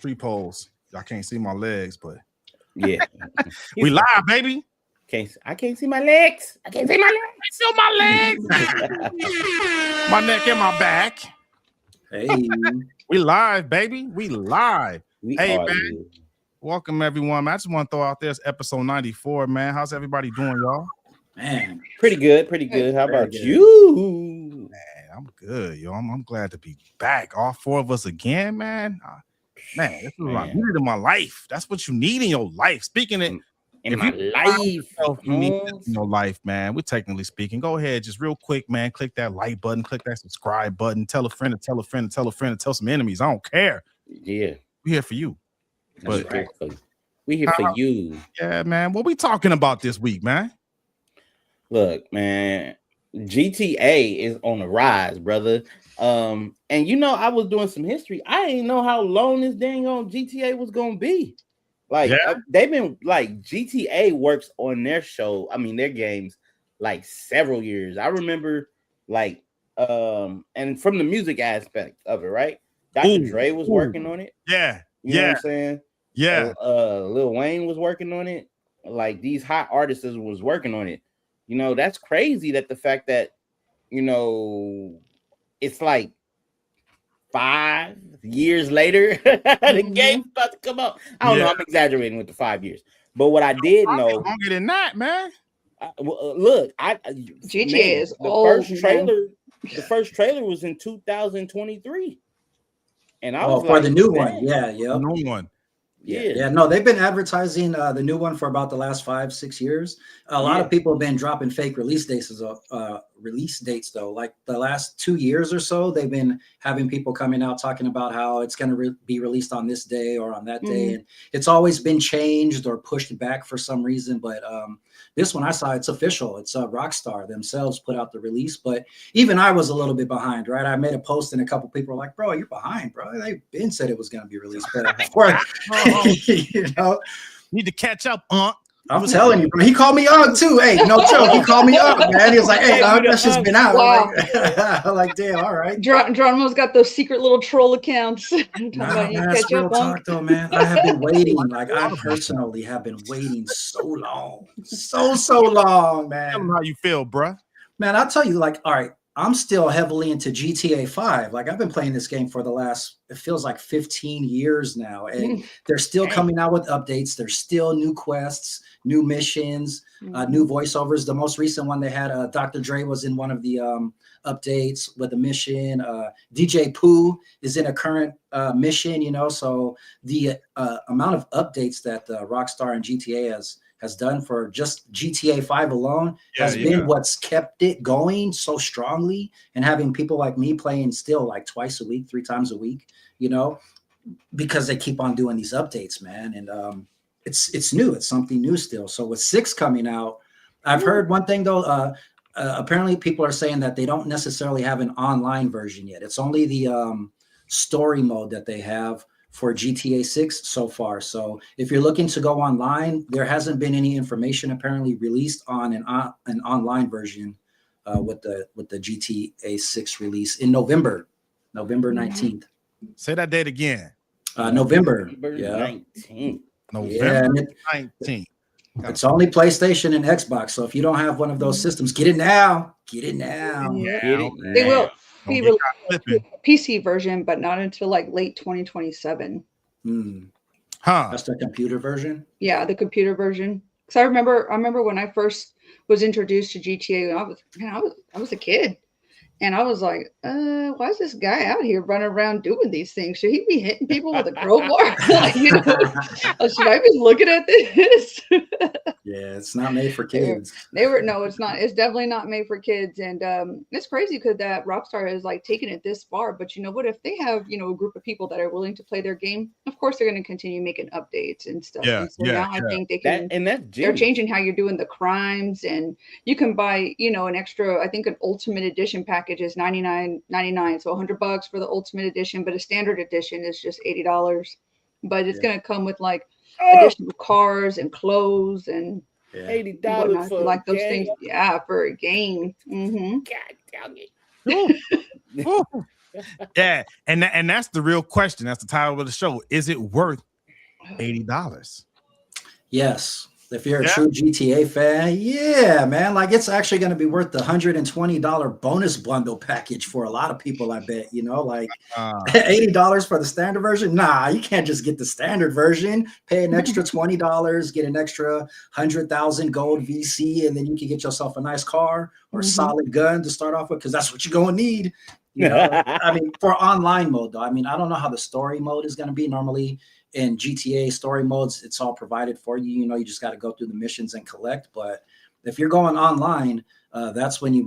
street poles. Y'all can't see my legs, but yeah, we live, baby. I can't see my legs. I can't see my legs. Feel my legs, my neck and my back. Hey, we live, baby. We live. Hey, man. Live. Welcome, everyone. Man, I just want to throw out there episode 94, man. How's everybody doing, y'all? Man, pretty good. How about good. you? Man, I'm good, yo. I'm glad to be back. All four of us again, man. Man, this is what I needed in my life. That's what you need in your life. Speaking it in my life, you need it in your life, man. We're technically speaking. Go ahead, just real quick, man. Click that like button, click that subscribe button. Tell a friend to tell a friend to tell a friend to tell some enemies. I don't care. Yeah, we're here for you. But we here for you. Yeah, man. What we talking about this week, man? Look, man, GTA is on the rise, brother. And I was doing some history. I didn't know how long this dang on GTA was gonna be. Like they've been like GTA works on their show. I mean, their games like several years. I remember like and from the music aspect of it, right? Dr. Dre was working on it. Yeah, you know what I'm saying. Yeah, Lil Wayne was working on it. Like these hot artists was working on it. That's crazy. That the fact that it's like 5 years later, the game's about to come out. I don't know. I'm exaggerating with the 5 years, but what I did know longer than that, man. Look, GTA is old. The first trailer was in 2023, and I was for the new one, new one. Yeah. No, they've been advertising the new one for about the last 5-6 years. A lot of people have been dropping fake release dates though. Like the last 2 years or so, they've been having people coming out talking about how it's going to be released on this day or on that day, and it's always been changed or pushed back for some reason. But this one I saw, it's official. It's Rockstar themselves put out the release, but even I was a little bit behind, right? I made a post and a couple people were like, "Bro, you're behind, bro. They've been said it was going to be released, but need to catch up, I'm telling you, bro. He called me too. Hey, no joke. He called me man. He was like, "Hey, that shit's been out." Wow. I'm like, damn, all right. Geronimo's got those secret little troll accounts. Nah, man, that's real talk, though, man. I have been waiting. Like, I personally have been waiting so long, so long, man. Tell them how you feel, bro. Man, I'll tell you, like, all right, I'm still heavily into GTA 5. Like, I've been playing this game for the last, it feels like 15 years now, and they're still coming out with updates. There's still new quests, new missions, new voiceovers. The most recent one they had, Dr. Dre was in one of the updates with a mission. DJ Pooh is in a current mission, so the amount of updates that Rockstar and GTA has done for just GTA 5 alone has been what's kept it going so strongly, and having people like me playing still like twice a week, 3 times a week, because they keep on doing these updates, man. And it's new. It's something new still. So with 6 coming out, I've heard one thing though, apparently people are saying that they don't necessarily have an online version yet. It's only the story mode that they have for GTA 6 so far. So if you're looking to go online, there hasn't been any information apparently released on an online version with the GTA 6 release in November 19th. Say that date again. November 19th. November 19th. It's only PlayStation and Xbox. So if you don't have one of those systems, get it now. Get it now. Yeah. They will be released PC version, but not until like late 2027. That's the computer version. Yeah, the computer version. Because I remember when I first was introduced to GTA. I was a kid, and I was like, why is this guy out here running around doing these things? Should he be hitting people with a crowbar? Should I be looking at this? Yeah, it's not made for kids. No, it's not. It's definitely not made for kids. And it's crazy because that Rockstar has like taken it this far. But you know what? If they have, a group of people that are willing to play their game, of course they're going to continue making updates and stuff. And so now I think they can. They're changing how you're doing the crimes, and you can buy, an extra. I think an Ultimate Edition package is $99.99, so $100 for the Ultimate Edition. But a standard edition is just $80. But it's going to come with like additional cars and clothes and $80 for like those things. Yeah, for a game. God dang it. Yeah, and that's the real question. That's the title of the show. Is it worth $80? Yes. If you're a Yeah. true GTA fan, yeah, man. Like it's actually going to be worth the $120 bonus bundle package for a lot of people, I bet. Like $80 for the standard version. Nah, you can't just get the standard version. Pay an extra $20, get an extra 100,000 gold VC, and then you can get yourself a nice car or solid gun to start off with, because that's what you're going to need. I mean, for online mode, though. I mean, I don't know how the story mode is going to be. Normally in GTA story modes, it's all provided for you. You just got to go through the missions and collect. But if you're going online, that's when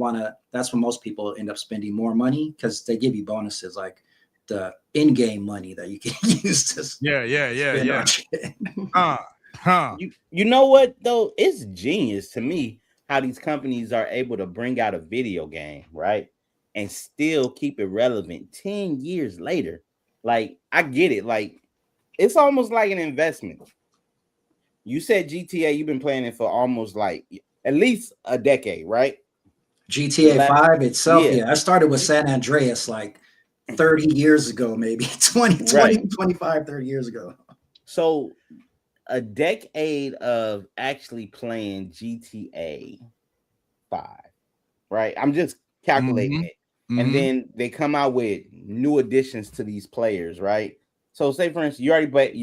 most people end up spending more money, because they give you bonuses like the in-game money that you can use to You know what though? It's genius to me how these companies are able to bring out a video game, right, and still keep it relevant 10 years later. Like, I get it. Like, it's almost like an investment. You said GTA, you've been playing it for almost like at least a decade, right? GTA 5 itself, yeah. I started with San Andreas like 30 years ago, maybe 25, 30 years ago. So a decade of actually playing GTA 5, right? I'm just calculating it. And then they come out with new additions to these players, right? So say for instance, you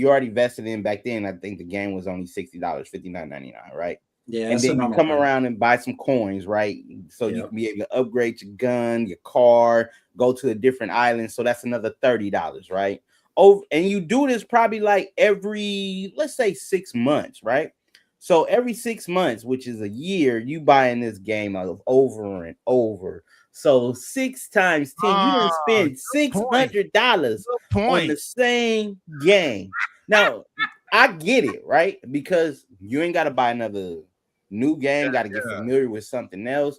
already vested in back then. I think the game was only $60, $59.99, right? Yeah. And then you come around and buy some coins, right? So you can be able to upgrade your gun, your car, go to a different island. So that's another $30, right? Oh, and you do this probably like every, let's say 6 months, right? So every 6 months, which is a year, you buying this game over and over. So 6 times 10, you done spend $600 on the same game. Now, I get it, right? Because you ain't got to buy another new game, got to get familiar with something else.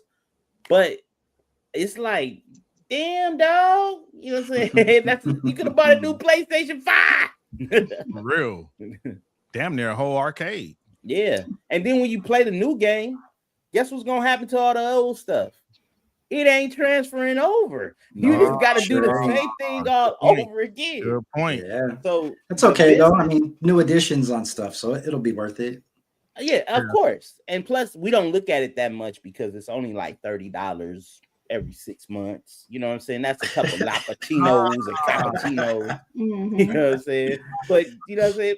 But it's like, damn, dog. You know what I'm saying? You could have bought a new PlayStation 5. For real. Damn near a whole arcade. Yeah. And then when you play the new game, guess what's going to happen to all the old stuff? It ain't transferring over. You just got to do the same thing all over again. Good point. Yeah. So it's okay though. I mean, new additions on stuff, so it'll be worth it. Yeah, of course. And plus, we don't look at it that much because it's only like $30 every 6 months. You know what I'm saying? That's a couple lappuccinos and cappuccinos. You know what I'm saying? But you know what I'm saying?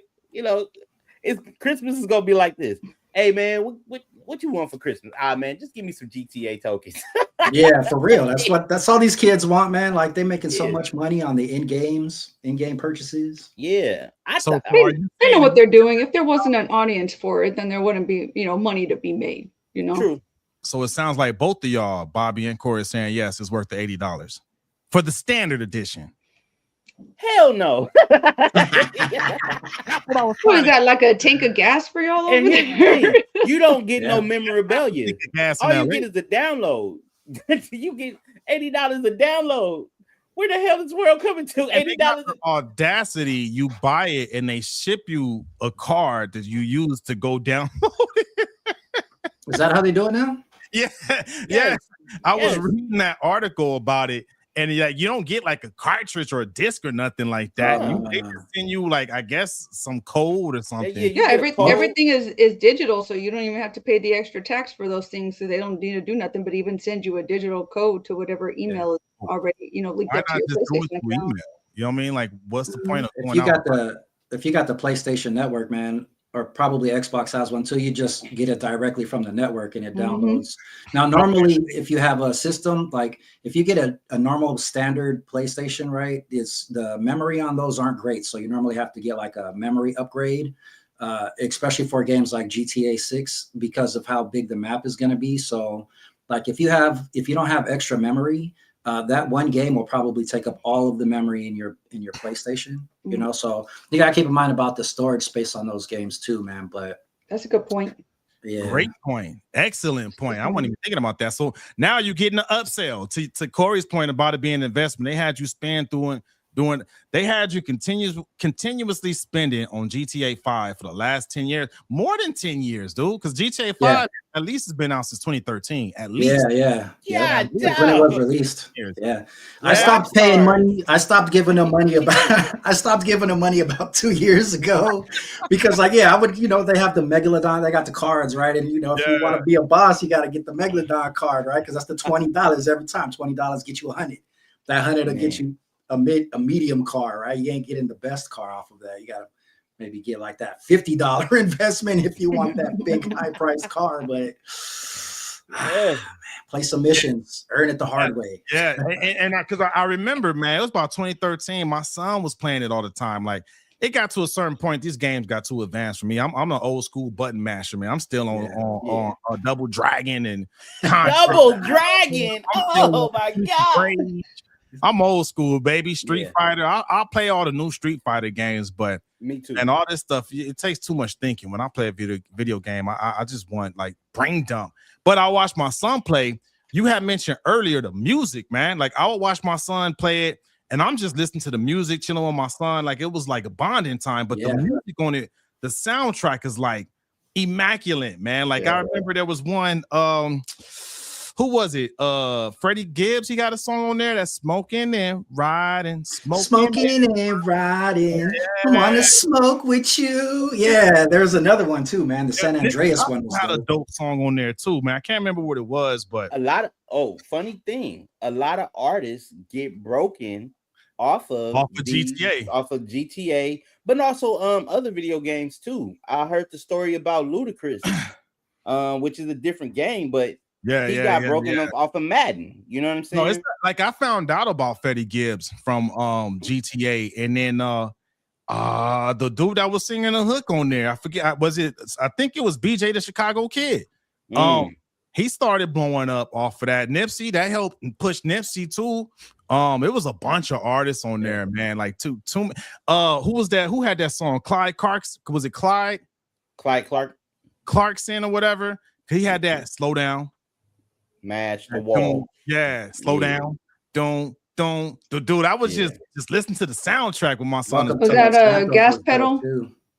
It's Christmas is gonna be like this. Hey man, what you want for Christmas? Man, just give me some GTA tokens. Yeah, for real. That's all these kids want, man. Like they're making so much money on the in-game purchases. Yeah. I know what they're doing. If there wasn't an audience for it, then there wouldn't be, money to be made, True. So it sounds like both of y'all, Bobby and Corey, saying yes, it's worth the $80 for the standard edition. Hell no. What is that, like a tank of gas for y'all over there? You don't get no memorabilia. All you get is the download. You get $80 a download. Where the hell is the world coming to? $80. Audacity, you buy it and they ship you a card that you use to go download it. Is that how they do it now? Yeah. Yes. I was reading that article about it. And you don't get like a cartridge or a disc or nothing like that. They just send you like, I guess, some code or something. Everything is digital, so you don't even have to pay the extra tax for those things. So they don't need to do nothing, but even send you a digital code to whatever email is already, linked up to your PlayStation account. Email? You know what I mean? Like, what's the point of if you got the PlayStation Network, man, or probably Xbox has one too, you just get it directly from the network and it downloads. Now, normally, if you have a system, like if you get a normal standard PlayStation, right, it's the memory on those aren't great. So you normally have to get like a memory upgrade, especially for games like GTA 6 because of how big the map is going to be. So like if you don't have extra memory, that one game will probably take up all of the memory in your PlayStation, so you gotta keep in mind about the storage space on those games too, man. But that's a good point. Yeah, great point, excellent point. I wasn't even thinking about that. So now you're getting an upsell. To Corey's point about it being an investment, they had you spend through They had you continuously spending on GTA 5 for the last 10 years, more than 10 years, dude. Because GTA 5 at least has been out since 2013. At least, yeah. Yeah, When it was released. Yeah. I stopped paying money. I stopped giving them money about 2 years ago because, like, I would, they have the Megalodon. They got the cards, right? And if you want to be a boss, you got to get the Megalodon card, right? Because that's the $20 every time. $20 get you 100. That 100 will get you a medium car, right? You ain't getting the best car off of that. You got to maybe get like that $50 investment if you want that big high price car. But play some missions, earn it the hard way. Yeah, and because I remember, man, it was about 2013. My son was playing it all the time. Like, it got to a certain point, these games got too advanced for me. I'm an old school button masher, man. I'm still on Double Dragon and Double Dragon. Oh my god. I'm old school, baby. Street Fighter. I'll play all the new Street Fighter games, but me too. And all this stuff, it takes too much thinking. When I play a video game, I just want like brain dump. But I watch my son play. You had mentioned earlier the music, man. Like, I would watch my son play it, and I'm just listening to the music, chilling with my son. Like, it was like a bonding time. But the music on it, the soundtrack is like immaculate, man. Like, I remember there was one. Who was it? Freddie Gibbs. He got a song on there that's smoking and riding, smoking and riding. Yeah. I want to smoke with you. Yeah, there's another one too, man. The San Andreas one was had a dope song on there too, man. I can't remember what it was, but funny thing, a lot of artists get broken off of GTA, but also other video games too. I heard the story about Ludacris, which is a different game, but he got broken up off of Madden. You know what I'm saying? No, it's like I found out about Freddie Gibbs from GTA, and then the dude that was singing a hook on there, I forget, I think it was BJ the Chicago Kid. He started blowing up off of that. Nipsey, that helped push Nipsey too. It was a bunch of artists on there, man. Like two who was that? Who had that song? Clyde Clarkson? Was it Clyde Clarkson or whatever? He had that Slow Down. Match the wall. Slow down. Don't. Dude, I was just listening to the soundtrack with my son. Was that a gas pedal?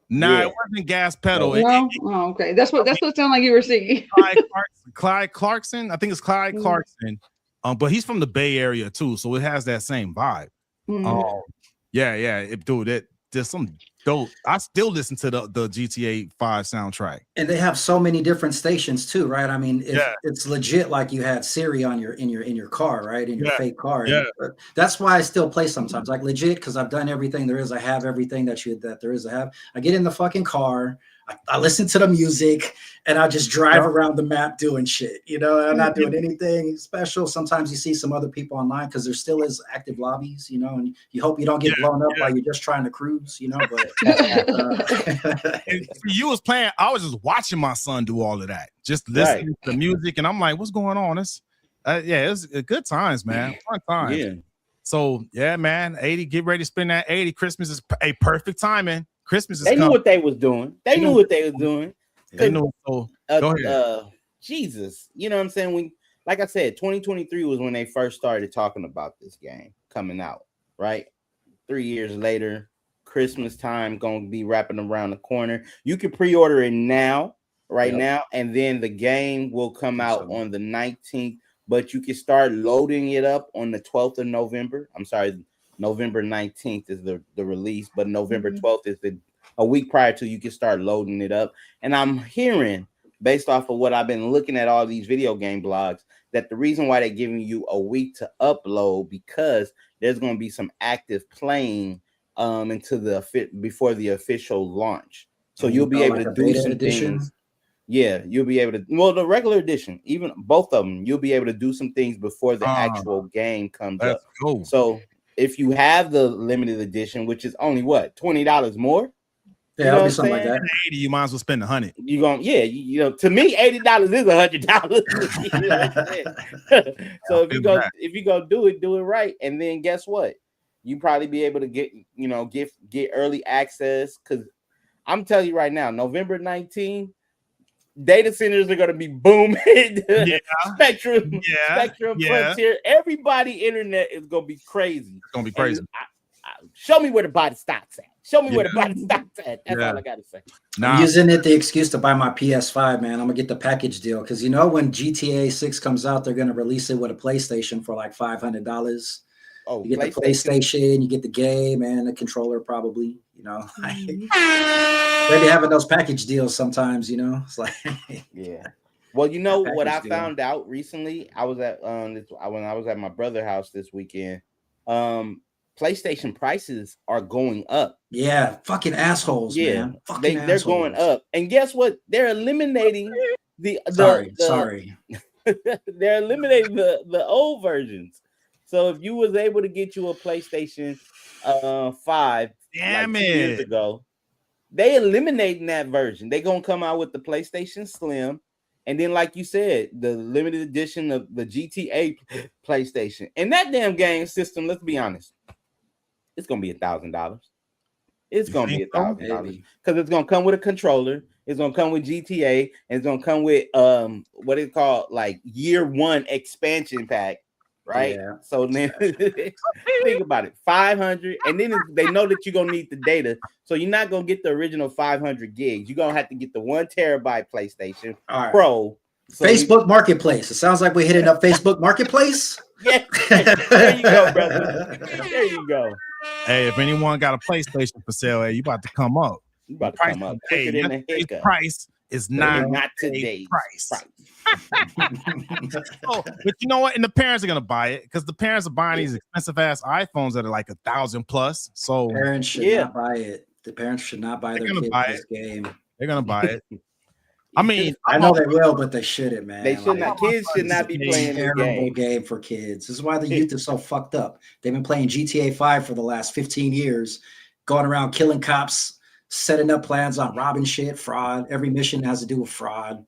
Nah, it wasn't gas pedal. No? Okay. That's what sounded like you were singing. Clyde Clarkson. I think it's Clyde Clarkson. But he's from the Bay Area too, so it has that same vibe. Dude, there's some dope. I still listen to the GTA 5 soundtrack. And they have so many different stations too, right? I mean, it's legit like you had Siri on in your car, right? In your fake car. Yeah. And that's why I still play sometimes, like legit, because I've done everything there is. I have everything that there is to have. I get in the fucking car, I listen to the music, and I just drive around the map doing shit. I'm not doing anything special. Sometimes you see some other people online because there still is active lobbies, and you hope you don't get blown up while you're just trying to cruise, But you was playing, I was just watching my son do all of that, just listening to the music, and I'm like, what's going on? It's good times, man. Fun times. Yeah. So man, 80, get ready to spend that 80. Christmas is a perfect timing. Christmas is They knew what they was doing. They knew what they was doing. They knew. So go ahead. Jesus, you know what I'm saying? When, like I said, 2023 was when they first started talking about this game coming out, right? 3 years later, Christmas time gonna be wrapping around the corner. You can pre-order it now, now, and then the game will come out on the 19th, but you can start loading it up on the 12th of November. I'm sorry, November 19th is the release, but November 12th is a week prior to you can start loading it up. And I'm hearing, based off of what I've been looking at all these video game blogs, that the reason why they're giving you a week to upload because there's going to be some active playing before the official launch. So you'll be able to do some things. Yeah, you'll be able to. Well, the regular edition, even both of them, you'll be able to do some things before the actual game comes up. Cool. So if you have the limited edition, which is only what, $20 more? Yeah, it'll be something like that. 80, you might as well spend 100. You going, to me, $80 is $100. So if you go do it right, and then guess what? You probably be able to get early access, because I'm telling you right now, November 19th, data centers are going to be booming. Spectrum, Frontier, everybody internet is going to be crazy. It's going to be crazy. Show me where the body stops at. Show me where the body stops at. That's all I gotta say. I'm using it the excuse to buy my PS5, man. I'm gonna get the package deal because when GTA 6 comes out, they're gonna release it with a PlayStation for like $500. Oh, you get the PlayStation, you get the game and the controller, probably. They be having those package deals sometimes. It's like yeah. Well, what I found out recently, I was at when I was at my brother's house this weekend. PlayStation prices are going up. Yeah, fucking assholes, man. They're going up. And guess what? They're eliminating sorry. They're eliminating the old versions. So if you was able to get you a PlayStation 5 2 years ago, they eliminating that version. They're gonna come out with the PlayStation Slim. And then, like you said, the limited edition of the GTA PlayStation. And that damn game system, let's be honest, it's going to be $1,000. It's going to be $1,000 because it's going to come with a controller. It's going to come with GTA. And it's going to come with what is called like year 1 expansion pack, right? Yeah. So then think about it, 500. And then they know that you're going to need the data. So you're not going to get the original 500 gigs. You're going to have to get the 1 terabyte PlayStation Pro. So Facebook Marketplace. It sounds like we're hitting up Facebook Marketplace. Yeah. There you go, brother. There you go. Hey, if anyone got a PlayStation for sale, hey, you about to come up. You about to come up. Hey, price is not today's price. But you know what? And the parents are gonna buy it because the parents are buying these expensive ass iPhones that are like $1,000+. So parents should not buy it. The parents should not buy their kids this game. They're gonna buy it. I mean, I know they will, but they shouldn't, man. They should not. Kids should not be playing this game for kids. This is why the youth is so fucked up. They've been playing GTA 5 for the last 15 years, going around killing cops, setting up plans on robbing shit, fraud. Every mission has to do with fraud.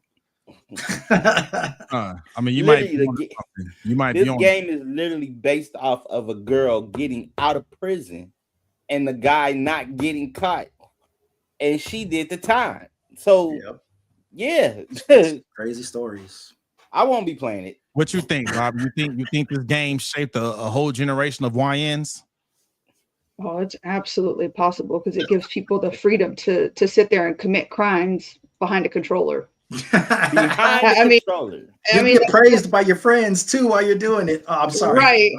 I mean, you might this game is literally based off of a girl getting out of prison and the guy not getting caught, and she did the time. So yeah, crazy stories. I won't be playing it. What you think, Rob? You think this game shaped a whole generation of YNs? Oh, it's absolutely possible because it gives people the freedom to sit there and commit crimes behind a controller. I mean, you get praised by your friends too while you're doing it. Oh, I'm sorry.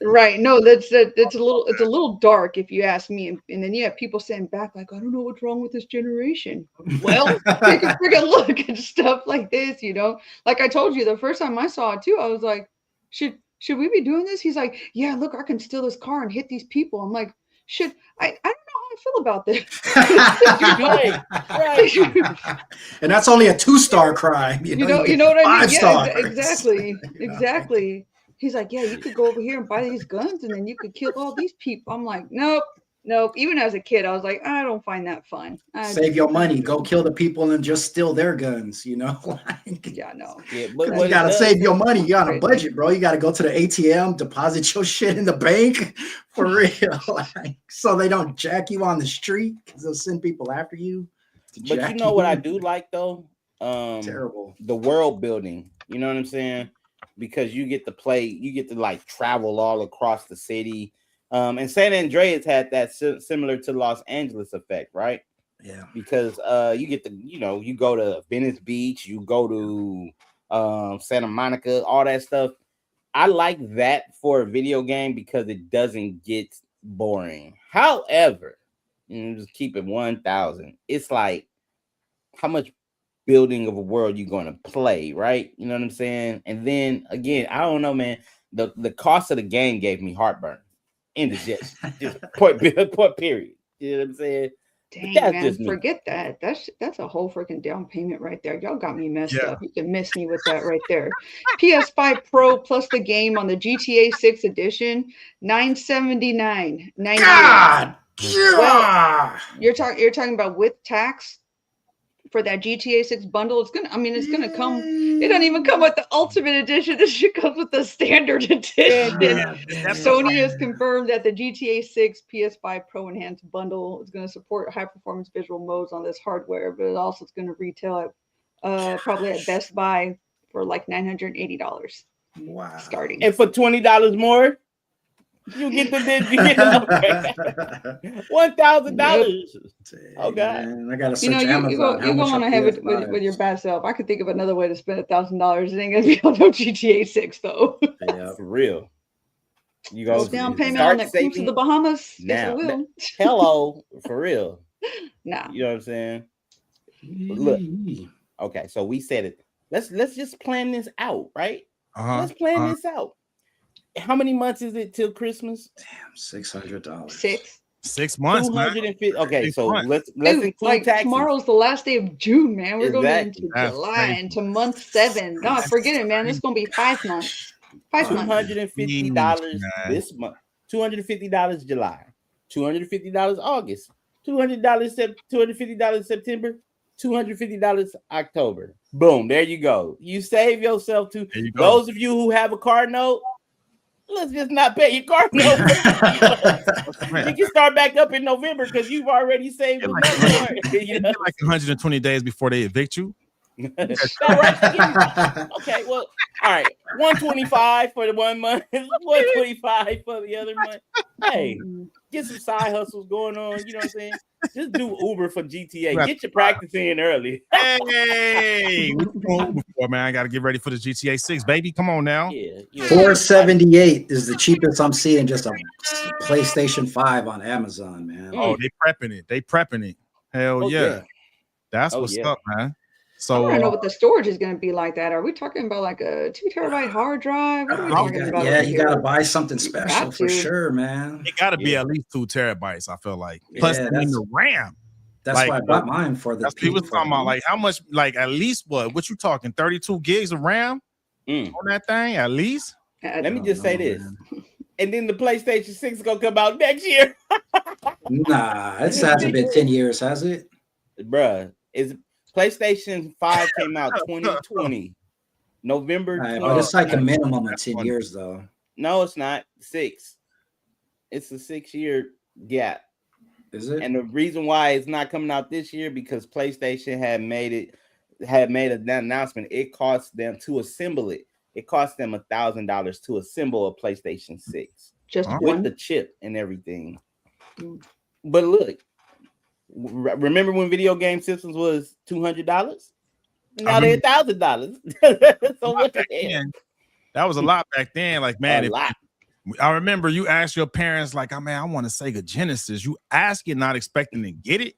Right. No, it's a little dark if you ask me. And then you have people saying back like, I don't know what's wrong with this generation. Well, take a freaking look at stuff like this, Like I told you, the first time I saw it too, I was like, should we be doing this? He's like, yeah, look, I can steal this car and hit these people. I'm like, I don't know how I feel about this. right. And that's only a 2-star crime. You know what I mean? 5 exactly. He's like, yeah, you could go over here and buy these guns and then you could kill all these people. I'm like, nope. Even as a kid, I was like, I don't find that fun. Save your money. Go kill the people and just steal their guns, Yeah, no. Yeah, but you got to save your money. You on a budget, bro. You got to go to the ATM, deposit your shit in the bank for real. So they don't jack you on the street because they'll send people after you. But you know what I do like, though? Terrible. The world building. You know what I'm saying? Because you get to like travel all across the city. And San Andreas had that similar to Los Angeles effect, right? Yeah. Because you get to, you go to Venice Beach, you go to Santa Monica, all that stuff. I like that for a video game because it doesn't get boring. However, just keep it 1,000. It's like how much building of a world you're going to play, right? You know what I'm saying? And then again, I don't know, man. The cost of the game gave me heartburn. Just point period. You know what I'm saying? Dang, man, forget that. That's a whole freaking down payment right there. Y'all got me messed up. You can miss me with that right there. PS5 Pro plus the game on the GTA 6 edition, $979. God, well, you're talking about with tax for that GTA 6 bundle. It's gonna come. It doesn't even come with the Ultimate Edition. This shit comes with the Standard Edition. Sonia has confirmed that the GTA 6 PS5 Pro Enhanced bundle is going to support high-performance visual modes on this hardware, but it also is going to retail at probably at Best Buy for like $980. Wow! Starting. And for $20 more. You get the $1,000. Oh God! Man, I gotta search You know, you go Amazon. How much on a ahead PS5 with your bad self. I could think of another way to spend $1,000. It ain't gonna be on no GTA 6 though. Yeah. For real. You Go go down payment start on that cruise to saving the Bahamas. Yes, I now. will. Hello, for real. Nah. You know what I'm saying? Look. Okay, so we said it. Let's just plan this out, right? Let's plan this out. How many months is it till Christmas? Damn, $600. 6 months, man. 250. Okay, Six so months. let's Dude, include like taxes. tomorrow's the last day of June, man. We're going Exactly. into That's July crazy. into month 7. No, forget it, man. This is gonna be 5 months. 5 months. $250 this month. $250 July. $250 August. $250 September. $250 October. Boom, there you go. You save yourself to those of you who have a car note. Let's just not pay your car note. You can start back up in November because you've already saved enough for it. You know? Like 120 days before they evict you. Okay, well, all right. 125 for the 1 month, 125 for the other month. Hey, get some side hustles going on. You know what I'm saying? Just do Uber for GTA. Get your practice in early. Hey, what you doing Uber for, man? I got to get ready for the GTA 6, baby. Come on now. Yeah. $478 is the cheapest I'm seeing. Just a PlayStation 5 on Amazon, man. Oh, they prepping it. They prepping it. Hell yeah. That's what's up, man. So I want to know what the storage is going to be like. That are we talking about like a 2 terabyte hard drive? What are we talking about? Yeah, you got to buy something special for sure, man. It got to be at least 2 terabytes. I feel like plus the RAM. That's why I bought mine for the. People talking about like how much, like at least what you talking 32 gigs of RAM on that thing at least. Let me just say this, and then the PlayStation 6 is gonna come out next year. Nah, it hasn't been 10 years, has it? Bruh, is PlayStation 5 came out 2020, November. But it's like a minimum of 10 years, though. No, it's not 6. It's a 6-year gap. Is it? And the reason why it's not coming out this year because PlayStation had made an announcement. It cost them to assemble it. It cost them $1,000 to assemble a PlayStation 6 just with the chip and everything. But look, remember when video game systems was $200? Now they're $1,000. So what the hell? That was a lot back then. Like, man, a lot. I remember you asked your parents, like, oh man, I want a Sega Genesis. You ask it, not expecting to get it.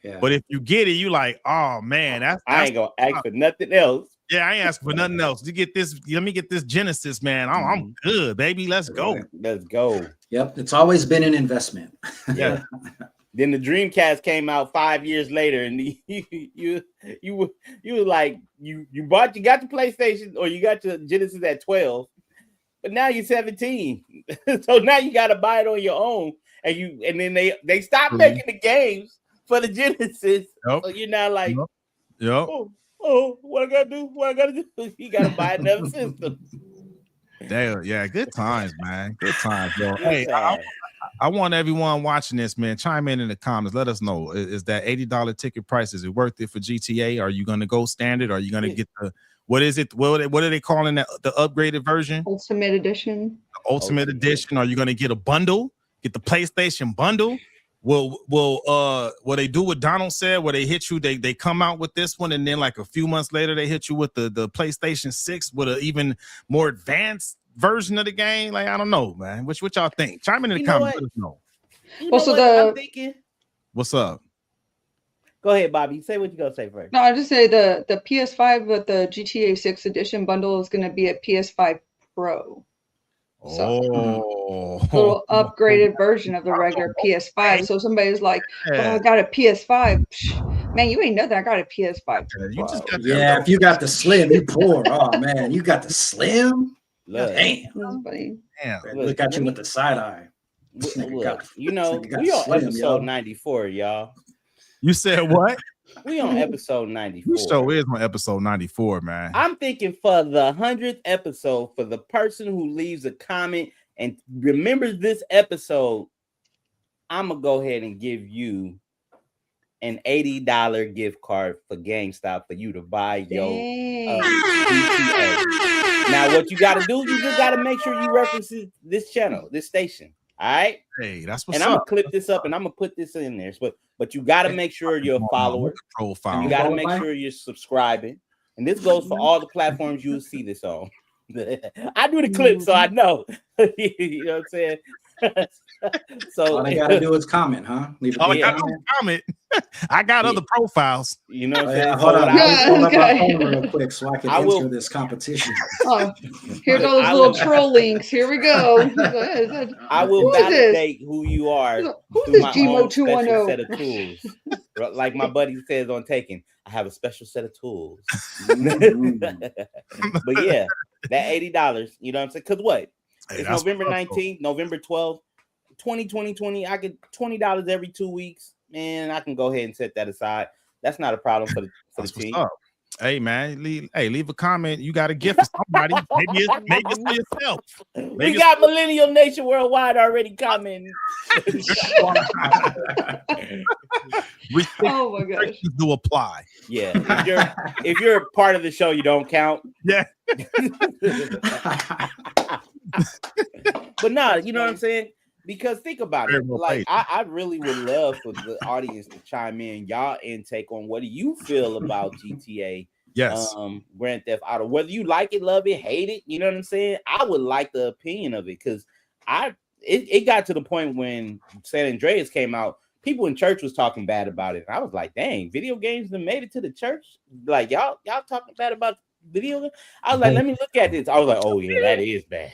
Yeah. But if you get it, you like, oh man, I ain't gonna ask for nothing else. Yeah, I ain't asking for nothing else. You get this, let me get this Genesis, man. I'm good, baby. Let's go. Let's go. Yep, it's always been an investment. Yeah. Then the Dreamcast came out 5 years later, and you were like, you got the PlayStation or you got your Genesis at 12, but now you're 17. So now you got to buy it on your own, and then they stopped making the games for the Genesis. Yep. So you're now like, yep. Oh, what I gotta do? What I gotta do? You gotta buy another system. Damn, yeah, good times, man. Good times, bro. Hey, I want everyone watching this, man. Chime in the comments. Let us know. Is that $80 ticket price? Is it worth it for GTA? Are you gonna go standard? Are you gonna get the what is it? What are they calling that? The upgraded version? Ultimate edition. The Ultimate edition. Are you gonna get a bundle? Get the PlayStation bundle? Will they do what Donald said, where they hit you, they come out with this one, and then like a few months later they hit you with the PlayStation 6 with an even more advanced version of the game? Like, I don't know, man. What y'all think? Chime in the comments. Let us know. I'm thinking. What's up? Go ahead, Bobby. Say what you gonna say first. No, I just say the PS5 with the GTA 6 edition bundle is going to be a PS5 Pro. So, little upgraded version of the regular PS5. So somebody's like, "Oh, I got a PS5." Psh, man, you ain't nothing. I got a PS5. You just got if you got the slim, you poor. Oh man, you got the slim. Damn. Look at you with the side eye. Look, we on episode 94, y'all. You said what? We on episode 94. This show is on episode 94, man. I'm thinking for the 100th episode, for the person who leaves a comment and remembers this episode, I'm gonna go ahead and give you an $80 gift card for GameStop for you to buy your GTA. Now, what you got to do, you just got to make sure you reference this channel, this station. All right. Hey, that's what's and up. I'm gonna clip this up and I'm gonna put this in there. But you got to make sure you're a follower. Profile. You got to make sure you're subscribing. And this goes for all the platforms you'll see this on. I do the clip, so I know. You know what I'm saying? So all they gotta do is comment, huh? Leave a comment. I got other profiles. You know what I'm saying? Hold on. Yeah, Hold up my phone real quick so I can enter this competition. Oh, here's all those little troll links. Here we go. I will validate who you are through my own special set of tools. Like my buddy says on Taken, I have a special set of tools. But yeah, that $80, you know what I'm saying? Because what? Hey, it's November 19th, November 12th, 2020. I get $20 every 2 weeks. Man, I can go ahead and set that aside. That's not a problem for the team. Hey man, leave a comment. You got a gift for somebody. Maybe it's for yourself. We got Millennial Nation Worldwide already commenting. Oh my gosh. Do apply. Yeah. If you're a part of the show, you don't count. Yeah. But nah, you know what I'm saying? Because think about it. Like I really would love for the audience to chime in y'all intake on what do you feel about GTA? Yes. Grand Theft Auto. Whether you like it, love it, hate it, you know what I'm saying? I would like the opinion of it because it got to the point when San Andreas came out, people in church was talking bad about it. And I was like, dang, video games that made it to the church? Like y'all talking bad about video games? I was like, let me look at this. I was like, oh yeah, that is bad.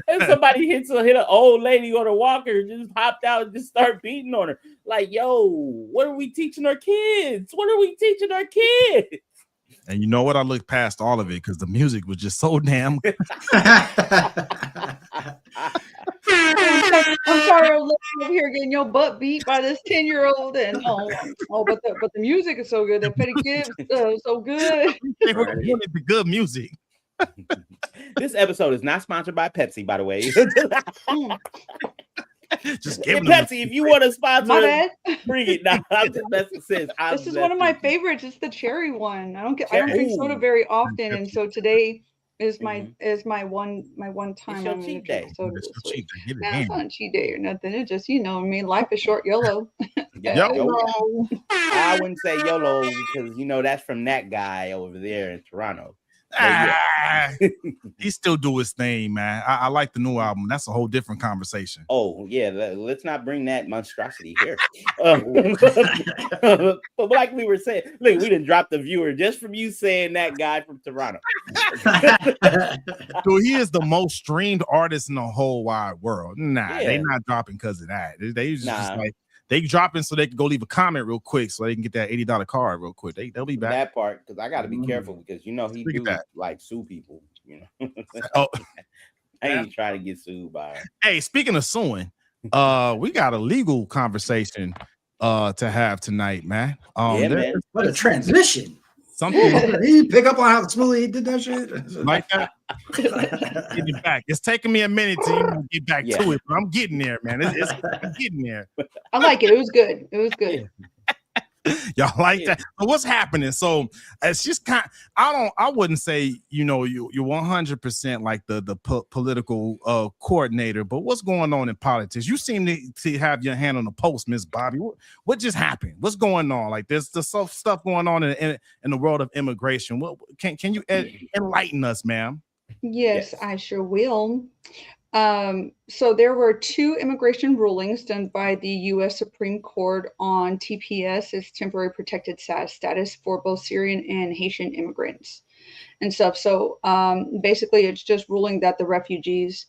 And somebody hit an old lady on a walker, just hopped out and just start beating on her. Like, yo, what are we teaching our kids? What are we teaching our kids? And you know what? I looked past all of it because the music was just so damn good. I'm sorry, I'm over here getting your butt beat by this 10-year-old, and but the music is so good. That Petty Gibbs so good. They were the good music. This episode is not sponsored by Pepsi, by the way. Just give Pepsi, if you want to sponsor, my bad. Bring it. Now, this is one of my favorites. It's the cherry one. I don't drink soda very often, and so today is my one time. It's your cheat day. It's not a cheat day or nothing. It's just life is short. YOLO. YOLO. I wouldn't say YOLO because that's from that guy over there in Toronto. He still do his thing, man. I like the new album. That's a whole different conversation. Oh yeah, let's not bring that monstrosity here. But like we were saying, look, we didn't drop the viewer just from you saying that guy from Toronto. Dude, he is the most streamed artist in the whole wide world. They not dropping because of that. They just like they dropping so they can go leave a comment real quick so they can get that $80 card real quick. They'll be back. That part, because I got to be careful because he do like sue people. Oh, I ain't trying to get sued by him. Hey, speaking of suing, we got a legal conversation to have tonight, man. Man. What a transition. Something he pick up on how smoothly he did that shit. Like that. Getting back. It's taking me a minute to get back to it, but I'm getting there, man. I'm getting there. I like it. It was good. It was good. Y'all like that? So what's happening? So it's just kind of, I wouldn't say you're 100% like the political coordinator, but what's going on in politics? You seem to have your hand on the pulse, Miss Bobby. What just happened? What's going on? Like there's the stuff going on in the world of immigration. What can you enlighten us, ma'am? Yes, I sure will. So there were 2 immigration rulings done by the U.S. Supreme Court on TPS as temporary protected status for both Syrian and Haitian immigrants and stuff. So basically, it's just ruling that the refugees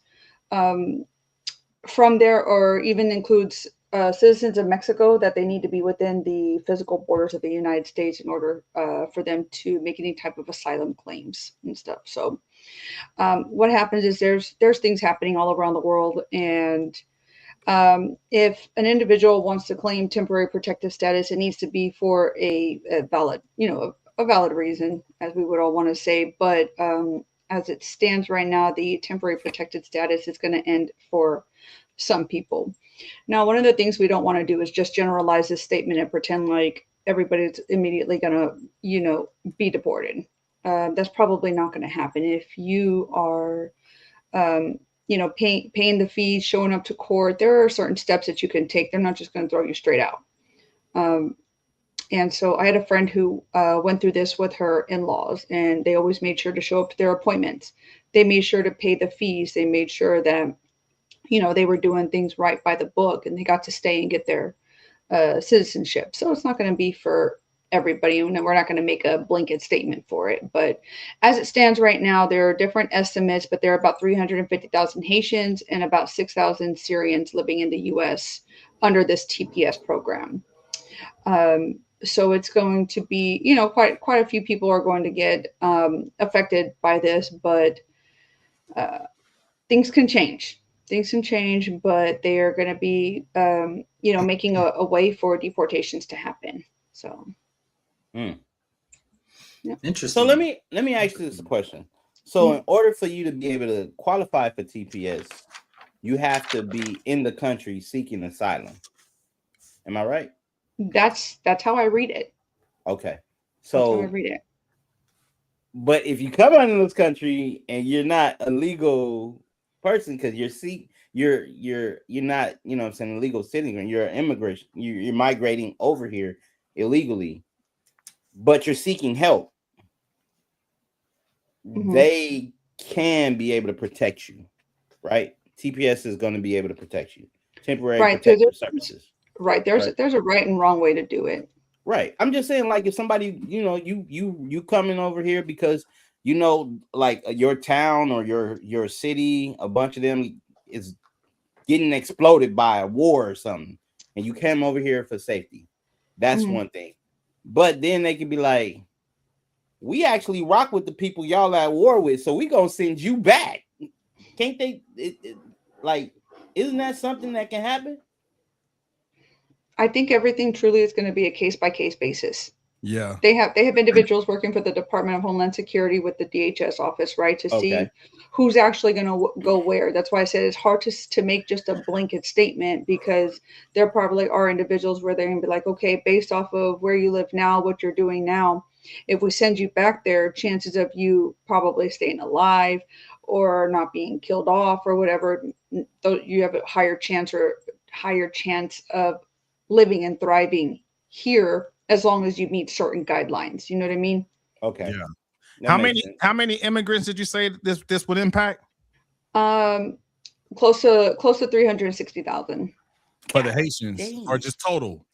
from there, or even includes citizens of Mexico, that they need to be within the physical borders of the United States in order for them to make any type of asylum claims and stuff. So what happens is there's things happening all around the world, and if an individual wants to claim temporary protective status, it needs to be for a valid, a valid reason, as we would all want to say. But as it stands right now, the temporary protected status is going to end for some people. Now, one of the things we don't want to do is just generalize this statement and pretend like everybody's immediately going to, be deported. That's probably not going to happen. If you are, paying the fees, showing up to court, there are certain steps that you can take. They're not just going to throw you straight out. And so I had a friend who went through this with her in-laws, and they always made sure to show up to their appointments. They made sure to pay the fees. They made sure that, they were doing things right by the book, and they got to stay and get their citizenship. So it's not going to be for everybody, and we're not going to make a blanket statement for it. But as it stands right now, there are different estimates, but there are about 350,000 Haitians and about 6,000 Syrians living in the U.S. under this TPS program. So it's going to be, quite a few people are going to get affected by this, but things can change. Things can change, but they are going to be, making a way for deportations to happen. So, yeah. Interesting. So let me ask you this question. So, in order for you to be able to qualify for TPS, you have to be in the country seeking asylum. Am I right? That's how I read it. Okay. That's how So I read it. But if you come into this country and you're not a legal person, because you're not, I'm saying, a legal citizen, you're an immigrant, you're migrating over here illegally, but you're seeking help, they can be able to protect you, right? TPS is going to be able to protect you. Temporary protective services. Right. There's a right and wrong way to do it. Right. I'm just saying, like, if somebody, you coming over here because, like your town or your city, a bunch of them is getting exploded by a war or something, and you came over here for safety. That's one thing. But then they could be like, we actually rock with the people y'all at war with, so we gonna send you back. Can't they? Isn't that something that can happen? I think everything truly is going to be a case-by-case basis. Yeah. They have individuals working for the Department of Homeland Security with the DHS office, right, to see who's actually going to go where. That's why I said it's hard to make just a blanket statement, because there probably are individuals where they're going to be like, okay, based off of where you live now, what you're doing now, if we send you back there, chances of you probably staying alive or not being killed off or whatever, you have a higher chance of living and thriving here, as long as you meet certain guidelines. You know what I mean? Okay. Yeah. How many immigrants did you say this would impact? Close to 360,000. For the Haitians, or just total?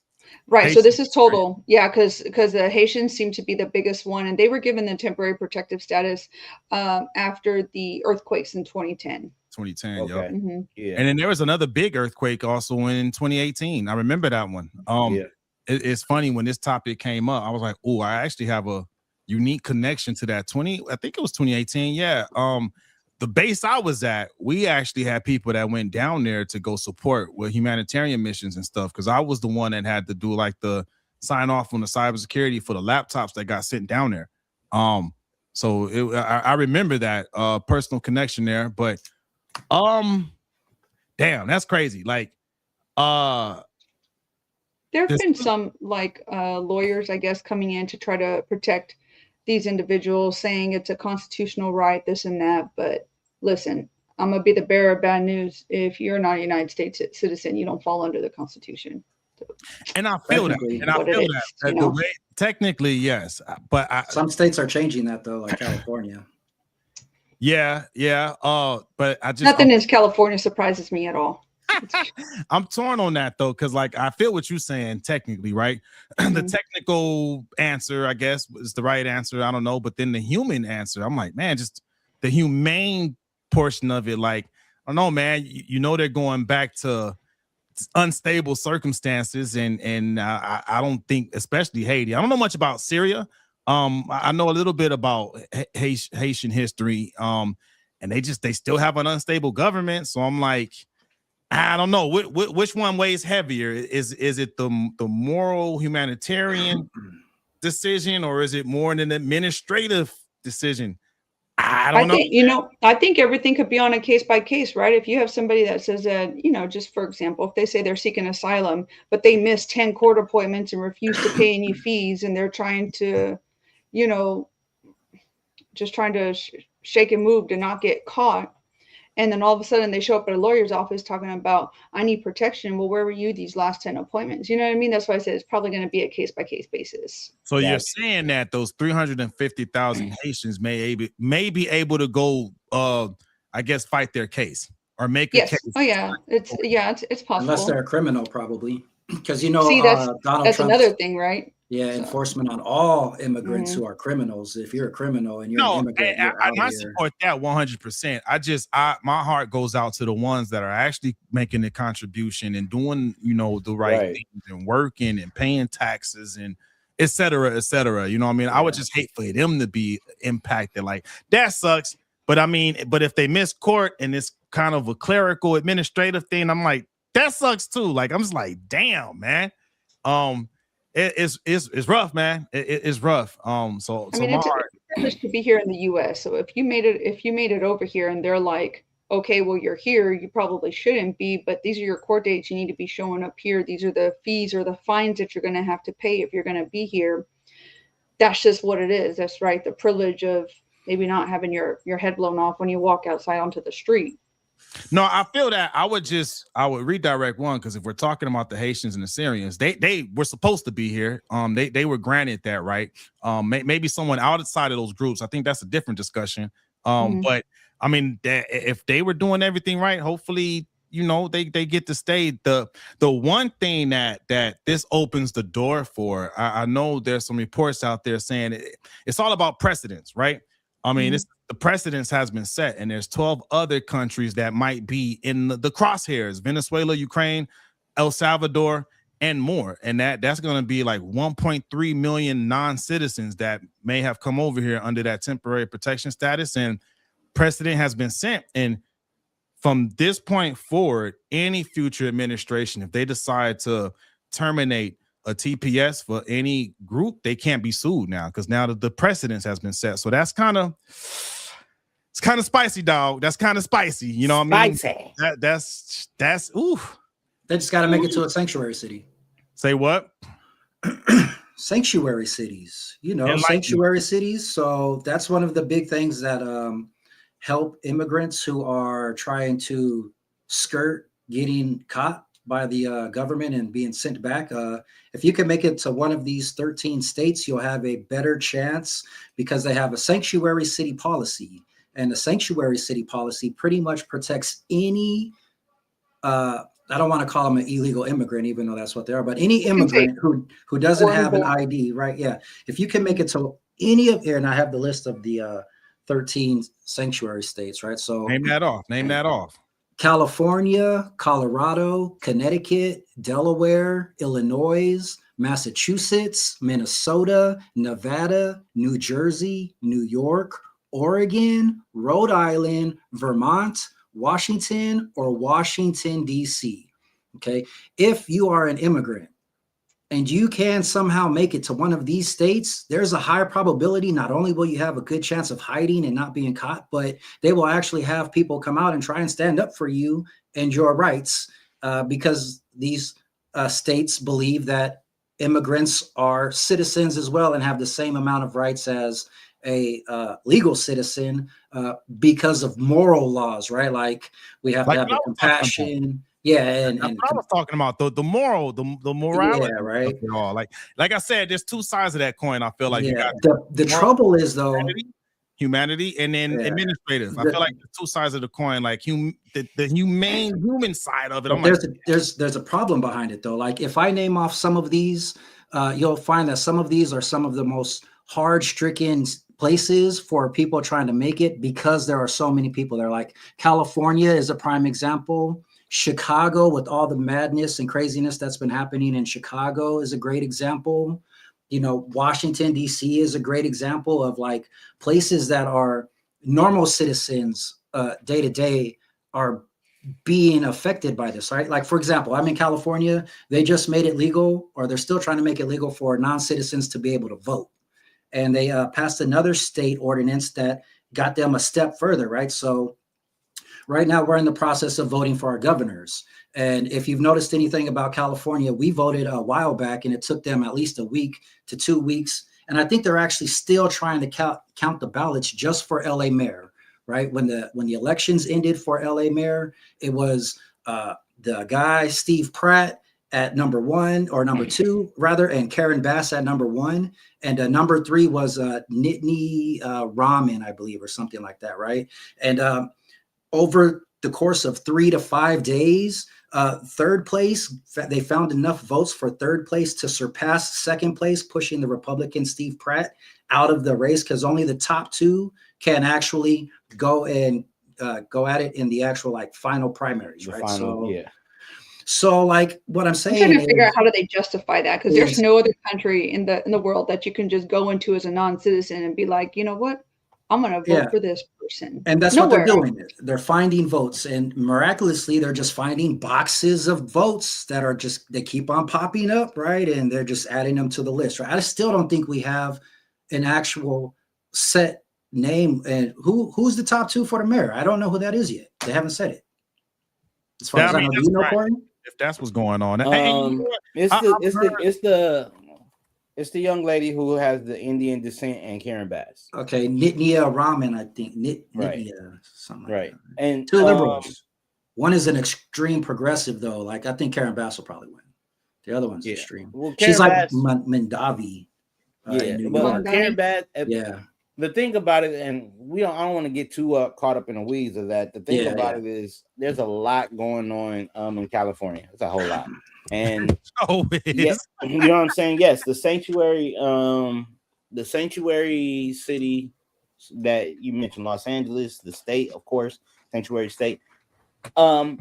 Right. Haitians, so this is total. Right? Yeah, because the Haitians seem to be the biggest one, and they were given the temporary protective status after the earthquakes in 2010. 2010. Okay. Yeah. And then there was another big earthquake also in 2018. I remember that one. It's funny, when this topic came up, I was like, oh, I actually have a unique connection to that. I think it was 2018. Yeah. The base I was at, we actually had people that went down there to go support with humanitarian missions and stuff, because I was the one that had to do like the sign off on the cybersecurity for the laptops that got sent down there. So I remember that personal connection there. But damn, that's crazy. Like there have been some lawyers, I guess, coming in to try to protect these individuals, saying it's a constitutional right, this and that. But listen, I'm gonna be the bearer of bad news. If you're not a United States citizen, you don't fall under the Constitution. So, and I feel that. And I feel that. The way, technically, yes, but some states are changing that though, like California. Yeah. But I just nothing in California surprises me at all. I'm torn on that though, because like I feel what you're saying technically, right? The technical answer, I guess, is the right answer. I don't know, but then the human answer, I'm like, man, just the humane portion of it. Like, I don't know, man. They're going back to unstable circumstances, and I don't think, especially Haiti. I don't know much about Syria. I know a little bit about Haitian history. And they still have an unstable government. So I'm like, I don't know which one weighs heavier. Is it the moral humanitarian decision, or is it more an administrative decision? I don't know. think, I think everything could be on a case by case, right? If you have somebody that says that, just for example, if they say they're seeking asylum, but they miss 10 court appointments and refuse to pay any fees, and they're trying to, just trying to shake and move to not get caught. And then all of a sudden they show up at a lawyer's office talking about, I need protection. Well, where were you these last 10 appointments? You know what I mean? That's why I said it's probably going to be a case by case basis. So you're saying that those 350,000 Haitians may be able to go, I guess, fight their case or make a case. Oh yeah, it's possible. Unless they're a criminal, probably, because See, Donald that's Trump's, another thing, right? Yeah, enforcement on all immigrants who are criminals. If you're a criminal and you're an immigrant, I support that 100%. My heart goes out to the ones that are actually making the contribution and doing, the right things and working and paying taxes and et cetera, et cetera. You know what I mean? I would just hate for them to be impacted. Like, that sucks. But but if they miss court and it's kind of a clerical administrative thing, I'm like, that sucks too. Like, I'm just like, damn, man. It's rough, man. It's rough. So I mean, my it's heart a privilege to be here in the U.S. So if you made it over here and they're like, okay, well, you're here, you probably shouldn't be, but these are your court dates. You need to be showing up here. These are the fees or the fines that you're going to have to pay if you're going to be here. That's just what it is. That's right. The privilege of maybe not having your head blown off when you walk outside onto the street. No, I feel that I would redirect one, because if we're talking about the Haitians and the Syrians, they were supposed to be here. They were granted that right. Maybe someone outside of those groups. I think that's a different discussion. But I mean, if they were doing everything right, hopefully, they get to stay. The one thing that this opens the door for, I know there's some reports out there saying it's all about precedents, right? I mean, the precedence has been set, and there's 12 other countries that might be in the crosshairs: Venezuela, Ukraine, El Salvador, and more. And that's going to be like 1.3 million non-citizens that may have come over here under that temporary protection status, and precedent has been set. And from this point forward, any future administration, if they decide to terminate a TPS for any group, they can't be sued now, because now the precedence has been set. So it's kind of spicy, dog. That's kind of spicy. You know what I mean? Spicy. That's oof. They just got to make it to a sanctuary city. Say what? Sanctuary cities, Sanctuary cities. So that's one of the big things that help immigrants who are trying to skirt getting caught by the government and being sent back. If you can make it to one of these 13 states, you'll have a better chance, because they have a sanctuary city policy. And the sanctuary city policy pretty much protects any, I don't want to call them an illegal immigrant, even though that's what they are, but any immigrant who doesn't have an ID, right? Yeah. If you can make it to any of here, and I have the list of the 13 sanctuary states, right? So name that off. California, Colorado, Connecticut, Delaware, Illinois, Massachusetts, Minnesota, Nevada, New Jersey, New York, Oregon, Rhode Island, Vermont, Washington, or Washington, D.C. Okay. If you are an immigrant and you can somehow make it to one of these states, there's a higher probability. Not only will you have a good chance of hiding and not being caught, but they will actually have people come out and try and stand up for you and your rights, because these states believe that immigrants are citizens as well and have the same amount of rights as a legal citizen, because of moral laws, right? Like we have to have the compassion. Yeah, and I was talking about the morality, yeah, right. Of it all. Like I said, there's two sides of that coin. I feel like you got the trouble is though humanity and then administrative. I feel like the two sides of the coin, like the humane human side of it. There's a problem behind it though. Like if I name off some of these, you'll find that some of these are some of the most hard-stricken places for people trying to make it, because there are so many people there. Like California is a prime example. Chicago, with all the madness and craziness that's been happening in Chicago, is a great example. Washington, D.C. is a great example of like places that are normal citizens day to day are being affected by this, right? Like, for example, I'm in California. They just made it legal, or they're still trying to make it legal for non-citizens to be able to vote. And they passed another state ordinance that got them a step further, right? So right now we're in the process of voting for our governors. And if you've noticed anything about California, we voted a while back and it took them at least a week to 2 weeks. And I think they're actually still trying to count the ballots just for LA mayor, right? When the elections ended for LA mayor, it was the guy, Steve Pratt, at number 1 or number 2 rather, and Karen Bass at number 1. And number 3 was Nittany Raman, I believe, or something like that, right? And over the course of 3 to 5 days, third place, they found enough votes for third place to surpass second place, pushing the Republican Steve Pratt out of the race, because only the top 2 can actually go and go at it in the actual like final primaries, right? So like what I'm saying, I'm trying to figure out how do they justify that, because there's no other country in the world that you can just go into as a non-citizen and be like, you know what, I'm going to vote for this person. And that's what they're doing. They're finding votes, and miraculously they're just finding boxes of votes that are just, they keep on popping up, right? And they're just adding them to the list, right? I still don't think we have an actual set name. And who's the top 2 for the mayor? I don't know who that is yet. They haven't said it. As far as I know, do you know, Corey? If that's what's going on. It's the young lady who has the Indian descent and Karen Bass. Okay, Nittany Raman, I think. Nittany, something like that. And 2 liberals. One is an extreme progressive, though. Like, I think Karen Bass will probably win. The other one's extreme. Well, she's like Mandavi. But Karen Bass. Yeah. The thing about it, and I don't want to get too caught up in the weeds of that. The thing about it is there's a lot going on in California. It's a whole lot. And you know what I'm saying? Yes, the sanctuary city that you mentioned, Los Angeles, the state, of course, sanctuary state. Because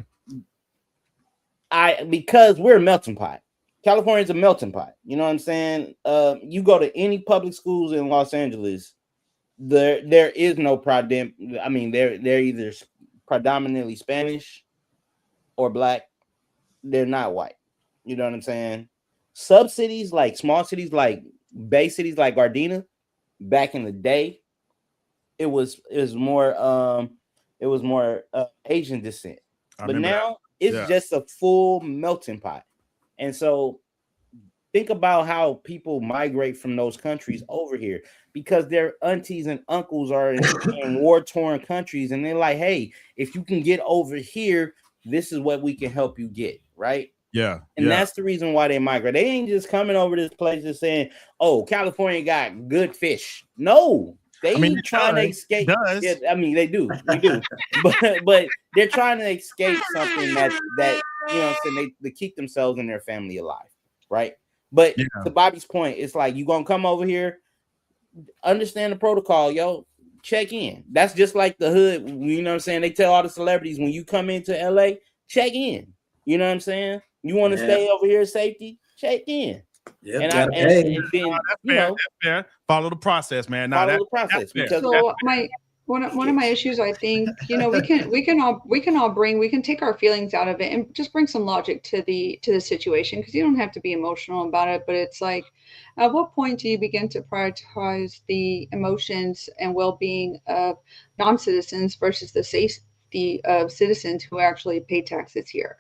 we're a melting pot. California's a melting pot. You know what I'm saying? You go to any public schools in Los Angeles, there is no they're either predominantly Spanish or black. They're not white. You know what I'm saying? Sub cities, like small cities, like bay cities, like Gardena, back in the day, it was more Asian descent. But now it's just a full melting pot. And so think about how people migrate from those countries over here, because their aunties and uncles are in war-torn countries, and they're like, hey, if you can get over here, this is what we can help you get, right? Yeah. And that's the reason why they migrate. They ain't just coming over this place and saying, oh, California got good fish. No, they trying to escape. Yeah, they do. but they're trying to escape something that you know what I'm saying, they keep themselves and their family alive, right? But to Bobby's point, it's like, you gonna come over here, understand the protocol, yo, check in. That's just like the hood, you know what I'm saying? They tell all the celebrities, when you come into LA, check in. You know what I'm saying? You want to stay over here safety, check in. Yeah, and then, fair. Follow the process, man. Follow the process. So one of my issues, I think, we can take our feelings out of it and just bring some logic to the situation, because you don't have to be emotional about it. But it's like, at what point do you begin to prioritize the emotions and well-being of non-citizens versus the safety of citizens who actually pay taxes here?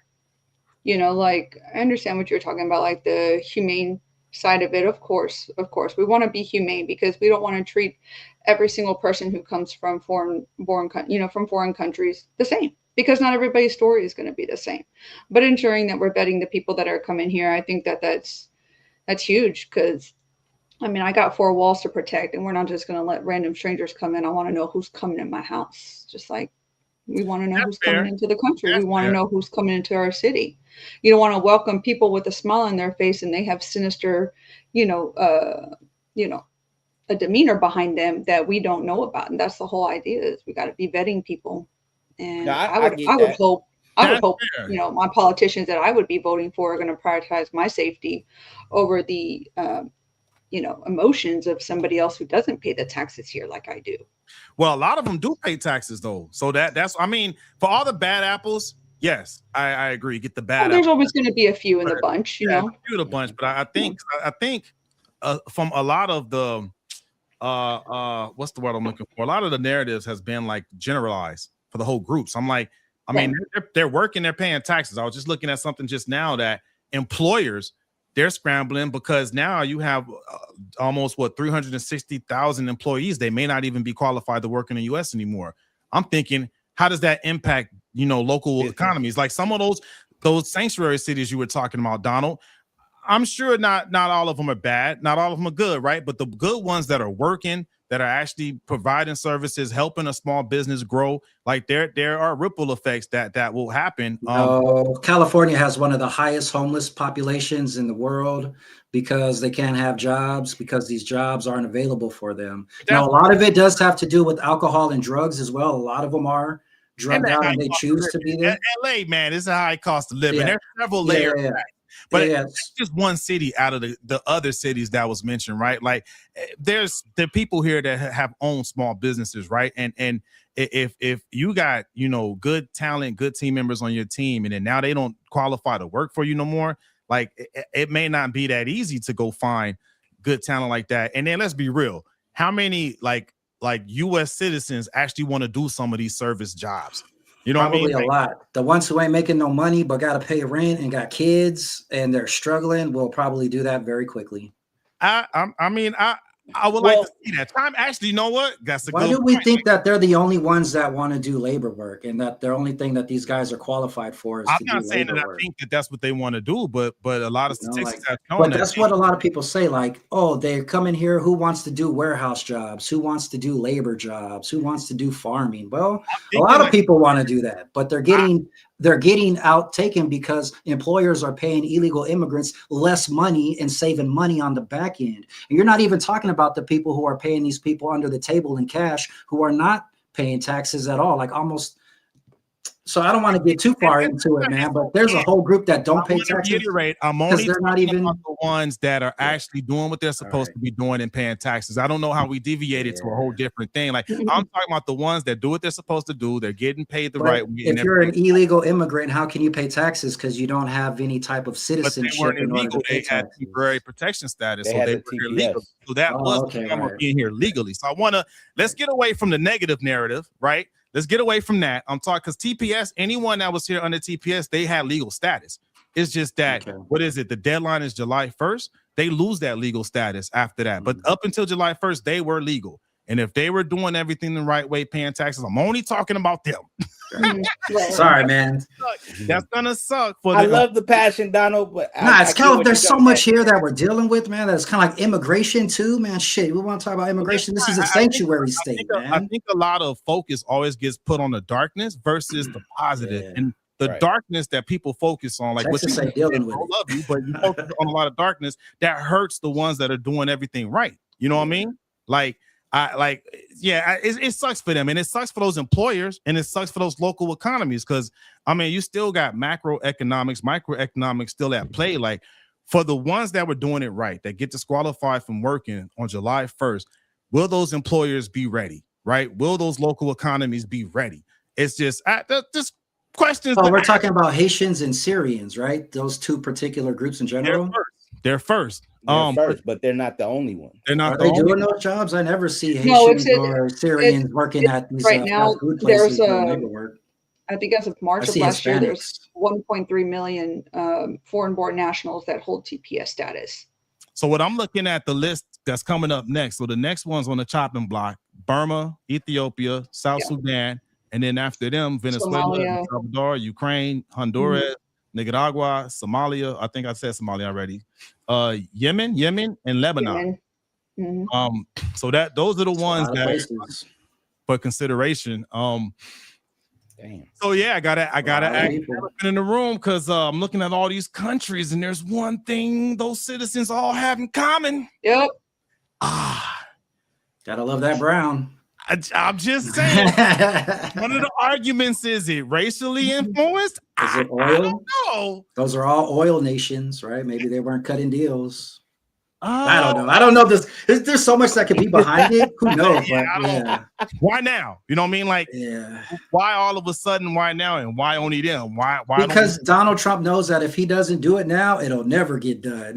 Like, I understand what you're talking about, like the humane side of it. Of course, we want to be humane, because we don't want to treat every single person who comes from foreign countries the same, because not everybody's story is going to be the same. But ensuring that we're vetting the people that are coming here, I think that's huge, because I got 4 walls to protect, and we're not just going to let random strangers come in. I want to know who's coming in my house, just like we want to know who's coming into the country. We want to know who's coming into our city. You don't want to welcome people with a smile on their face and they have sinister, a demeanor behind them that we don't know about. And that's the whole idea, is we got to be vetting people. And I would hope, my politicians that I would be voting for are going to prioritize my safety over the, emotions of somebody else who doesn't pay the taxes here like I do. Well, a lot of them do pay taxes, though. So that's for all the bad apples, yes, I agree. Get the bad. There's always going to be a few in the bunch, a few in the bunch. But I think from a lot of the what's the word I'm looking for? A lot of the narratives has been like generalized for the whole group. So I'm like, I mean, they're working, they're paying taxes. I was just looking at something just now that employers, they're scrambling because now you have almost 360,000 employees. They may not even be qualified to work in the U.S. anymore. I'm thinking, how does that impact, local economies? Like some of those sanctuary cities you were talking about, Donald. I'm sure not all of them are bad, not all of them are good, right? But the good ones that are working, that are actually providing services, helping a small business grow, like there are ripple effects that will happen. California has one of the highest homeless populations in the world because they can't have jobs because these jobs aren't available for them. Now, a lot of it does have to do with alcohol and drugs as well. A lot of them are drugged out and they choose to be there. LA, man, it's a high cost of living. There's several layers. But it's just one city out of the other cities that was mentioned, right? Like there's the people here that have owned small businesses, right? And if you got, good talent, good team members on your team, and then now they don't qualify to work for you no more, like it may not be that easy to go find good talent like that. And then let's be real. How many like U.S. citizens actually want to do some of these service jobs? You know Probably what I mean? A lot. The ones who ain't making no money but got to pay rent and got kids and they're struggling will probably do that very quickly. I would like to see that. Actually, you know what? That's a Why do we think that they're the only ones that want to do labor work and that the only thing that these guys are qualified for is I'm to not do saying labor that work. I think that that's what they want to do, but a lot of statistics have shown but that. That's what a lot of people say, like, oh, they come in here, who wants to do warehouse jobs? Who wants to do labor jobs? Who wants to do farming? Well, a lot of people want to do that, but they're getting out taken because employers are paying illegal immigrants less money and saving money on the back end. And you're not even talking about the people who are paying these people under the table in cash who are not paying taxes at all, like almost. So I don't want to get too far into it, man, but there's a whole group that don't pay taxes. I'm only they're not even about the ones that are actually doing what they're supposed to be doing and paying taxes. I don't know how we deviated to a whole different thing. Like I'm talking about the ones that do what they're supposed to do. They're getting paid the right way. If you're an illegal immigrant, how can you pay taxes? Because you don't have any type of citizenship in order to pay taxes. They had temporary protection status, so they were illegal. So that was being here legally. So let's get away from the negative narrative, right? Let's get away from that. I'm talking because TPS, anyone that was here under TPS, they had legal status. It's just that, what is it? The deadline is July 1st. They lose that legal status after that. But up until July 1st, they were legal. And if they were doing everything the right way, paying taxes, I'm only talking about them. Sorry, man. That's gonna suck for I love the passion, Donald, but it's kind of there's so much here that we're dealing with, man. That's kind of like immigration too, man. Shit, we want to talk about immigration. This is a sanctuary state, man. I think a lot of focus always gets put on the darkness versus the positive. And the darkness that people focus on, like what you say, dealing with, I love you, but you focus on a lot of darkness that hurts the ones that are doing everything right. You know what I mean? It sucks for them, and it sucks for those employers, and it sucks for those local economies because you still got macroeconomics, microeconomics still at play. Like for the ones that were doing it right, that get disqualified from working on July 1st, will those employers be ready? Right? Will those local economies be ready? It's just questions. Oh, we're talking about Haitians and Syrians, right? Those two particular groups in general. They're first. But they're not the only one. They're not. Are they doing those jobs? I never see Haitians or Syrians working at these right now. food places. I think as of March of last year, there's 1.3 million foreign-born nationals that hold TPS status. So what I'm looking at the list that's coming up next. So the next one's on the chopping block: Burma, Ethiopia, South Sudan, and then after them, Venezuela, El Salvador, Ukraine, Honduras. Nicaragua, Somalia. I think I said Somalia already. Yemen, and Lebanon. So those are the ones that are for consideration. Damn. So I gotta act in the room because I'm looking at all these countries, and there's one thing those citizens all have in common. Yep. Gotta love that brown. I'm just saying. One of the arguments is it racially influenced? Is it oil? I don't know. Those are all oil nations, right? Maybe they weren't cutting deals. I don't know. I don't know. There's so much that could be behind it. Who knows? Yeah, But yeah. Why now? You know what I mean? Like, Yeah. why all of a sudden? Why now? And why only them? Why? Because Donald Trump knows that if he doesn't do it now, it'll never get done.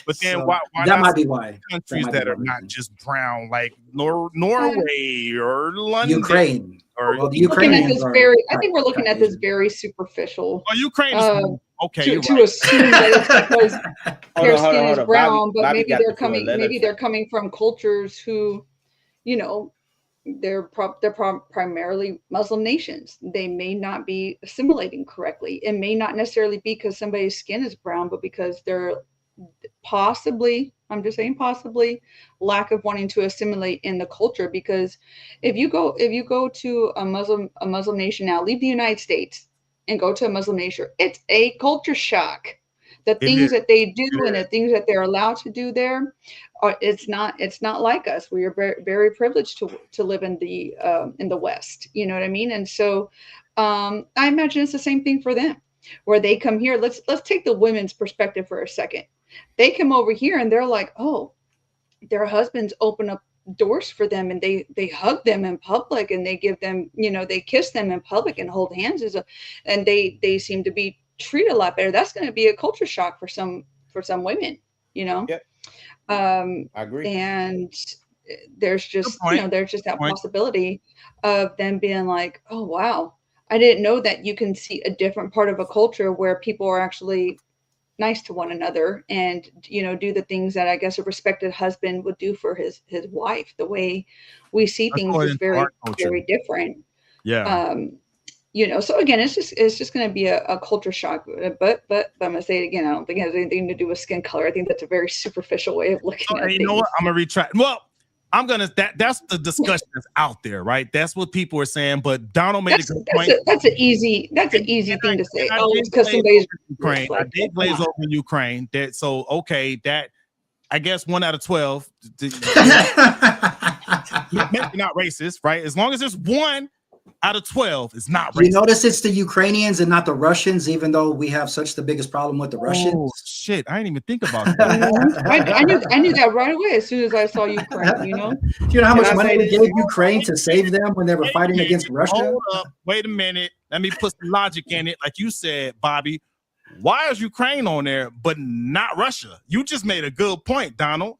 But then So why that might be why. Countries that are not just brown, like Norway or London, Ukraine. or Well, the Ukrainians Ukrainians I think we're looking at this very superficial. oh, Ukraine is okay. To assume that it's because their Hold skin on, is Bobby- brown, but Bobby maybe got they're the floor. coming. Let Maybe her they're say. coming from cultures who, you know, they're primarily Muslim nations. They may not be assimilating correctly. It may not necessarily be because somebody's skin is brown, but because they're possibly, I'm just saying possibly, lack of wanting to assimilate in the culture. Because if you go to a Muslim nation now, leave the United States and go to a Muslim nation, it's a culture shock. The things that they do and the things that they're allowed to do there, it's not like us. We are very, very privileged to live in the West. You know what I mean? And so I imagine it's the same thing for them, where they come here. Let's take the women's perspective for a second. They come over here and they're like, oh, their husbands open up doors for them and they hug them in public and they give them, they kiss them in public and hold hands and they seem to be treated a lot better. That's going to be a culture shock for some women, Yep. I agree. And there's just there's just that possibility of them being like, oh wow, I didn't know that you can see a different part of a culture where people are actually nice to one another and do the things that I guess a respected husband would do for his wife. The way we see things is very, very different. Yeah. So again, it's just going to be a culture shock. But I'm going to say it again. I don't think it has anything to do with skin color. I think that's a very superficial way of looking at things. You know what? I'm gonna retract. Well, that's the discussion that's out there, right? That's what people are saying. But Donald made a good point. That's an easy thing to say. Oh, it's because somebody's Ukraine. I did glaze over Ukraine. That I guess 1 out of 12. Maybe not racist, right? As long as there's 1 out of 12, it's not racist. You notice it's the Ukrainians and not the Russians, even though we have such the biggest problem with the Russians. Oh shit! I didn't even think about that. I knew that right away as soon as I saw Ukraine. Do you know how much money we gave Ukraine to save them when they were fighting against Russia? Hold up, wait a minute. Let me put some logic in it. Like you said, Bobby, why is Ukraine on there but not Russia? You just made a good point, Donald.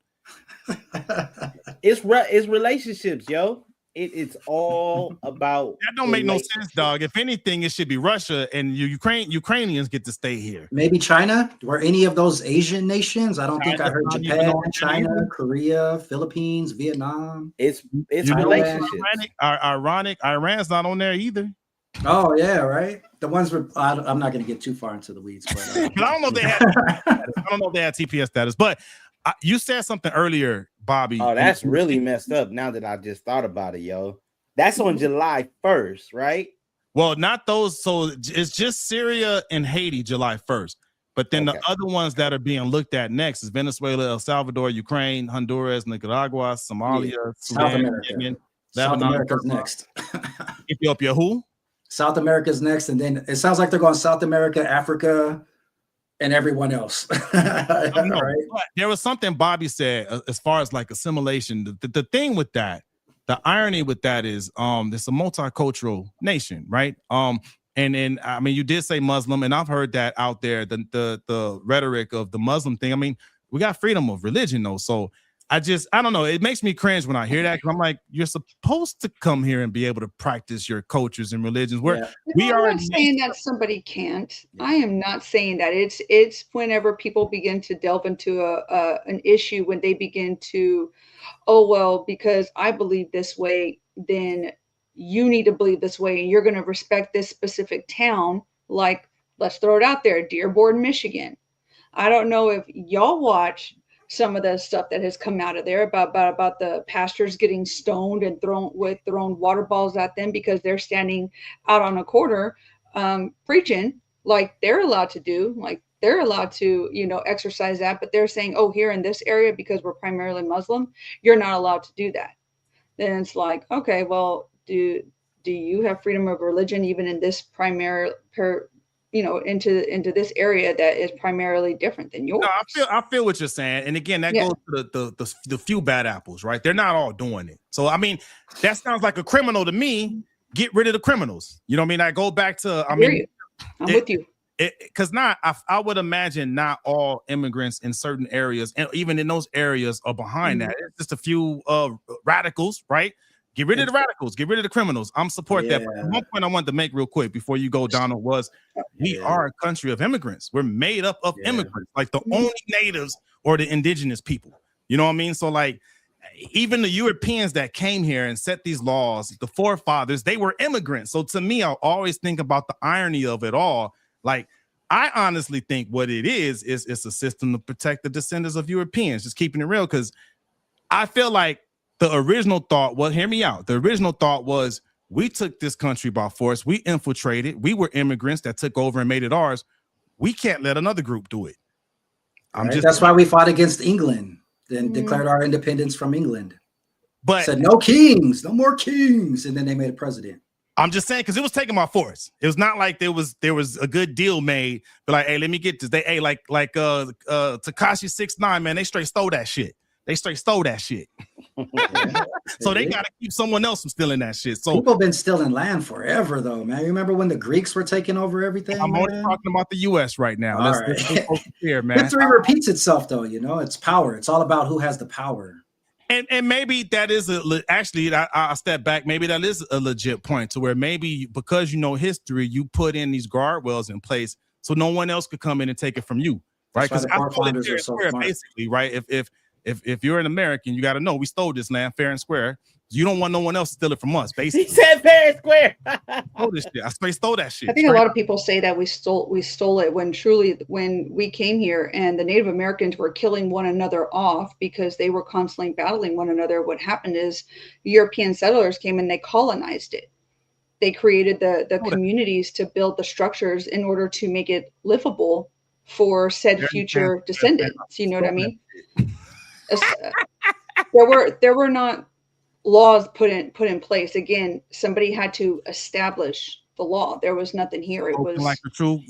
It's relationships, yo. It's all about that. Don't make no sense, dog. If anything, it should be Russia and Ukrainians get to stay here. Maybe China or any of those Asian nations. I don't think I heard Japan, China, Korea, Philippines, Vietnam. It's relationships. Ironic. Iran's not on there either. Oh yeah, right. The ones where I'm not going to get too far into the weeds, but I don't know if they had. I don't know if they had TPS status, but you said something earlier, Bobby. Oh, that's really messed up. Now that I just thought about it, yo, that's on July 1st, right? Well, not those. So it's just Syria and Haiti, July 1st. But then the other ones that are being looked at next is Venezuela, El Salvador, Ukraine, Honduras, Nicaragua, Somalia, Sudan, Yemen, South America's next. Ethiopia, who? South America's next, and then it sounds like they're going South America, Africa, and everyone else. Right? There was something Bobby said as far as like assimilation. The thing with that, the irony with that is it's a multicultural nation, right? And I mean, you did say Muslim, and I've heard that out there, the rhetoric of the Muslim thing. I mean, we got freedom of religion though. So I don't know. It makes me cringe when I hear that, because I'm like, you're supposed to come here and be able to practice your cultures and religions. I'm not saying that somebody can't. I am not saying that. It's whenever people begin to delve into an issue, when they begin to, oh well, because I believe this way, then you need to believe this way, and you're going to respect this specific town. Like, let's throw it out there, Dearborn, Michigan. I don't know if y'all watch some of the stuff that has come out of there about the pastors getting stoned and thrown water balls at them because they're standing out on a corner preaching like they're allowed to do, like they're allowed to, exercise that. But they're saying, oh, here in this area, because we're primarily Muslim, you're not allowed to do that. Then it's like, okay, well, do you have freedom of religion even in this into this area that is primarily different than yours. No, I feel what you're saying, and again, that goes to the few bad apples, right? They're not all doing it. So I mean, that sounds like a criminal to me. Get rid of the criminals. You know what I mean? I go back to. I'm with you. Because I would imagine not all immigrants in certain areas, and even in those areas, are behind that. It's just a few radicals, right? Get rid of the radicals, get rid of the criminals. I'm support that. But one point I wanted to make real quick before you go, Donald, was we are a country of immigrants. We're made up of immigrants, like the only natives or the indigenous people. You know what I mean? So like, even the Europeans that came here and set these laws, the forefathers, they were immigrants. So to me, I always think about the irony of it all. Like, I honestly think what it is it's a system to protect the descendants of Europeans, just keeping it real. Because I feel like the original thought was, hear me out. The original thought was we took this country by force. We infiltrated. We were immigrants that took over and made it ours. We can't let another group do it. That's why we fought against England, then declared our independence from England. But said no kings, no more kings, and then they made a president. I'm just saying, because it was taken by force. It was not like there was a good deal made. But like, hey, let me get this. They like Tekashi 6ix9ine, man. They straight stole that shit. So they got to keep someone else from stealing that shit. So people have been stealing land forever, though, man. You remember when the Greeks were taking over everything? I'm only talking about the U.S. right now. Let's clear, man. History repeats itself, though. You know, it's power. It's all about who has the power. And maybe that is I'll step back. Maybe that is a legit point to where maybe because you know history, you put in these guardrails in place so no one else could come in and take it from you, right? Because I call it fair and square, basically, right? If you're an American, you got to know we stole this land fair and square. You don't want no one else to steal it from us, basically. He said fair and square. Stole this shit. I stole that shit. I think a lot of people say that we stole it when truly, when we came here and the Native Americans were killing one another off because they were constantly battling one another. What happened is European settlers came and they colonized it. They created the communities to build the structures in order to make it livable for said future descendants. You know what I mean? There were not laws put in place. Again, somebody had to establish the law. There was nothing here. It was like the true,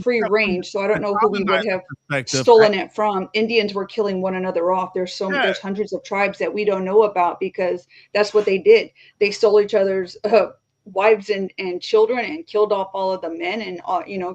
free range. So I don't know who we would have stolen it from. Indians were killing one another off. There's hundreds of tribes that we don't know about because that's what they did. They stole each other's wives and children and killed off all of the men and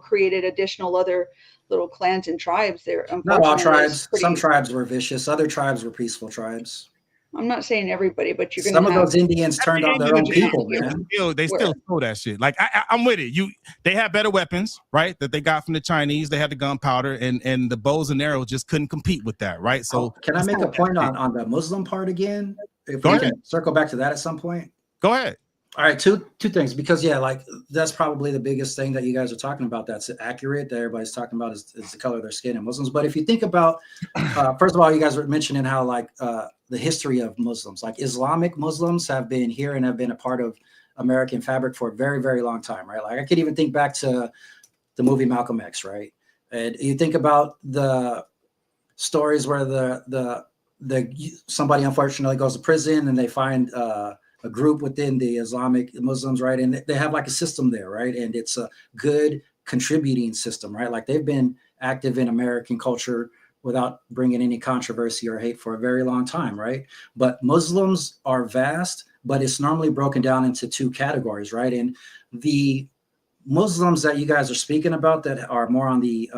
created additional other little clans and tribes there. Not all tribes. Some tribes were vicious. Other tribes were peaceful tribes. I'm not saying everybody, but you're going to some of those Indians turned on their own people, man. They still stole that shit. Like I'm with it. They had better weapons, right? That they got from the Chinese. They had the gunpowder, and the bows and arrows just couldn't compete with that, right? So can I make a point on the Muslim part again? If we can circle back to that at some point. Go ahead. All right, two things, because like that's probably the biggest thing that you guys are talking about that's accurate that everybody's talking about is the color of their skin and Muslims. But if you think about, first of all, you guys were mentioning how like the history of Muslims, like Islamic Muslims have been here and have been a part of American fabric for a very, very long time, right? Like I could even think back to the movie Malcolm X, right? And you think about the stories where the somebody unfortunately goes to prison and they find a group within the Islamic Muslims, right? And they have like a system there, right? And it's a good contributing system, right? Like they've been active in American culture without bringing any controversy or hate for a very long time, right? But Muslims are vast, but it's normally broken down into two categories, right? And the Muslims that you guys are speaking about that are more on the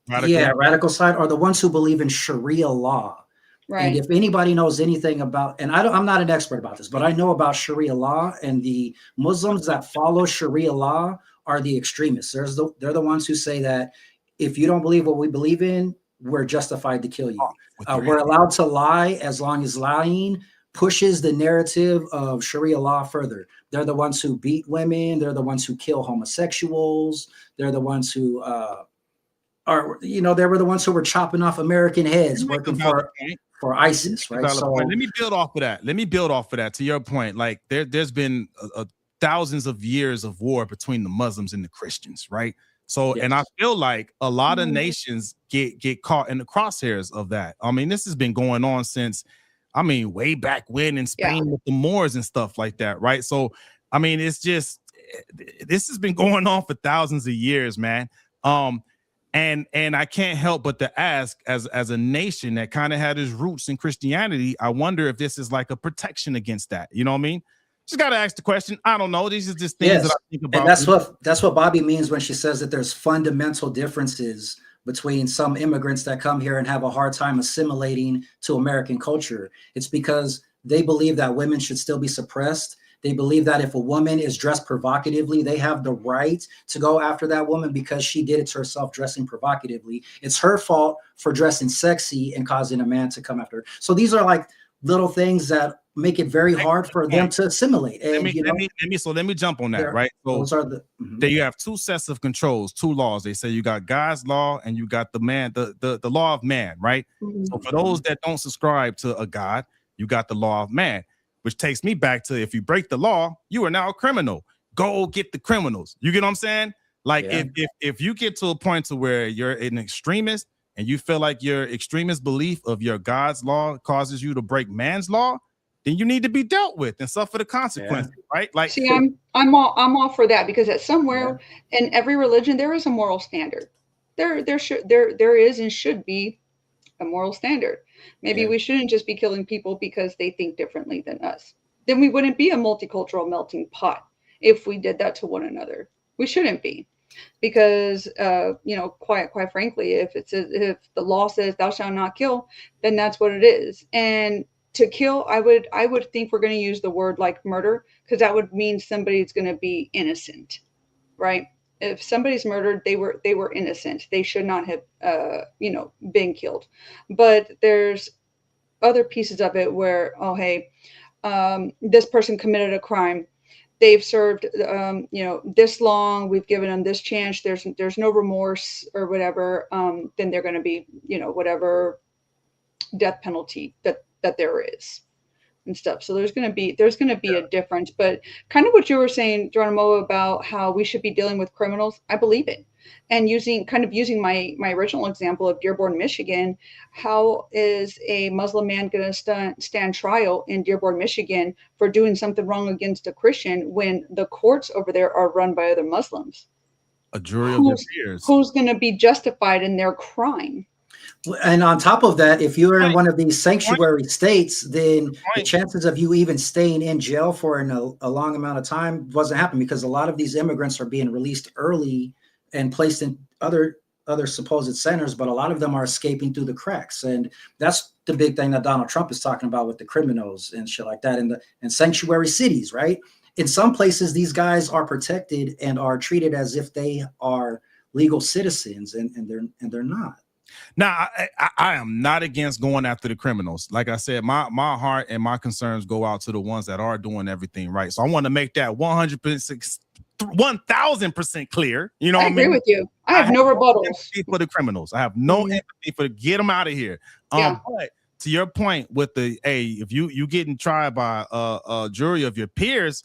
radical side are the ones who believe in Sharia law. Right. And if anybody knows anything about, and I'm not an expert about this, but I know about Sharia law, and the Muslims that follow Sharia law are the extremists. They're the ones who say that if you don't believe what we believe in, we're justified to kill you. We're allowed to lie as long as lying pushes the narrative of Sharia law further. They're the ones who beat women. They're the ones who kill homosexuals. They're the ones who they were the ones who were chopping off American heads working for ISIS, right? So let me build off of that. To your point, like there's been thousands of years of war between the Muslims and the Christians, right? So, and I feel like a lot of nations get caught in the crosshairs of that. I mean, this has been going on since, way back when in Spain with the Moors and stuff like that, right? So, I mean, it's just this has been going on for thousands of years, man. And I can't help but to ask, as a nation that kind of had its roots in Christianity, I wonder if this is like a protection against that. You know what I mean? Just got to ask the question. I don't know. These are just things that I think about. And that's what Bobby means when she says that there's fundamental differences between some immigrants that come here and have a hard time assimilating to American culture. It's because they believe that women should still be suppressed. They believe that if a woman is dressed provocatively, they have the right to go after that woman because she did it to herself, dressing provocatively. It's her fault for dressing sexy and causing a man to come after her. So these are like little things that make it very hard for them to assimilate. And let me jump on that, right? So those are there you have two sets of controls, two laws. They say you got God's law and you got the law of man, right? Mm-hmm. So for those that don't subscribe to a God, you got the law of man, which takes me back to, if you break the law, you are now a criminal. Go get the criminals. You get what I'm saying? Like if you get to a point to where you're an extremist and you feel like your extremist belief of your God's law causes you to break man's law, then you need to be dealt with and suffer the consequences, right? Like, see, I'm all for that, because at somewhere in every religion there is a moral standard. There is and should be a moral standard. Maybe we shouldn't just be killing people because they think differently than us. Then we wouldn't be a multicultural melting pot if we did that to one another. We shouldn't be, because quite frankly, if the law says thou shalt not kill, then that's what it is. And to kill, I would think we're going to use the word like murder, because that would mean somebody's going to be innocent, right? If somebody's murdered, they were innocent. They should not have, been killed. But there's other pieces of it where, this person committed a crime. They've served, this long. We've given them this chance. There's no remorse or whatever. Then they're going to be, whatever death penalty that there is and stuff. So there's going to be a difference. But kind of what you were saying, Geronimo, about how we should be dealing with criminals, I believe it. And using my original example of Dearborn, Michigan, how is a Muslim man going to stand trial in Dearborn, Michigan for doing something wrong against a Christian when the courts over there are run by other Muslims? A jury of their peers. Who's going to be justified in their crime? And on top of that, if you are in one of these sanctuary states, then the chances of you even staying in jail for a long amount of time wasn't happening, because a lot of these immigrants are being released early and placed in other supposed centers, but a lot of them are escaping through the cracks. And that's the big thing that Donald Trump is talking about with the criminals and shit like that in sanctuary cities, right? In some places, these guys are protected and are treated as if they are legal citizens, and they're not. Now, I am not against going after the criminals. Like I said, my heart and my concerns go out to the ones that are doing everything right. So I want to make that 100%, 1000% clear. You know, I agree with you. I have no rebuttals for the criminals. I have no empathy for get them out of here. But to your point with if you getting tried by a jury of your peers,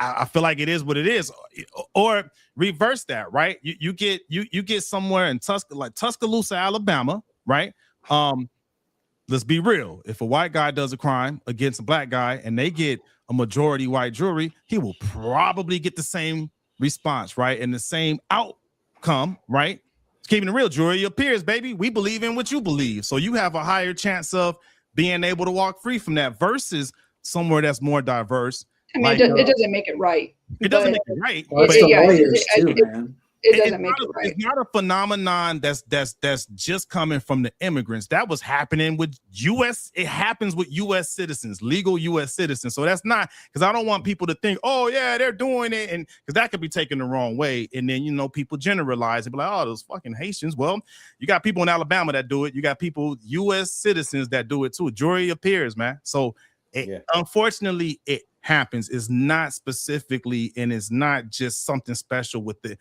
I feel like it is what it is. Or reverse that, right? You get somewhere in Tuscaloosa, Alabama, right? Let's be real. If a white guy does a crime against a black guy and they get a majority white jury, he will probably get the same response, right? And the same outcome, right? Keeping it real, jury your peers, baby. We believe in what you believe. So you have a higher chance of being able to walk free from that versus somewhere that's more diverse. I mean, it doesn't make it right. It doesn't make it right. Well, it's the lawyers too, man. It doesn't make it right. It's not a phenomenon that's just coming from the immigrants. That was happening with it happens with U.S. citizens, legal U.S. citizens. So that's not, because I don't want people to think, oh yeah, they're doing it, and because that could be taken the wrong way. And then people generalize and be like, oh, those fucking Haitians. Well, you got people in Alabama that do it. You got people, U.S. citizens, that do it too. Jury of peers, man. So unfortunately, it happens. Is not specifically, and it's not just something special with the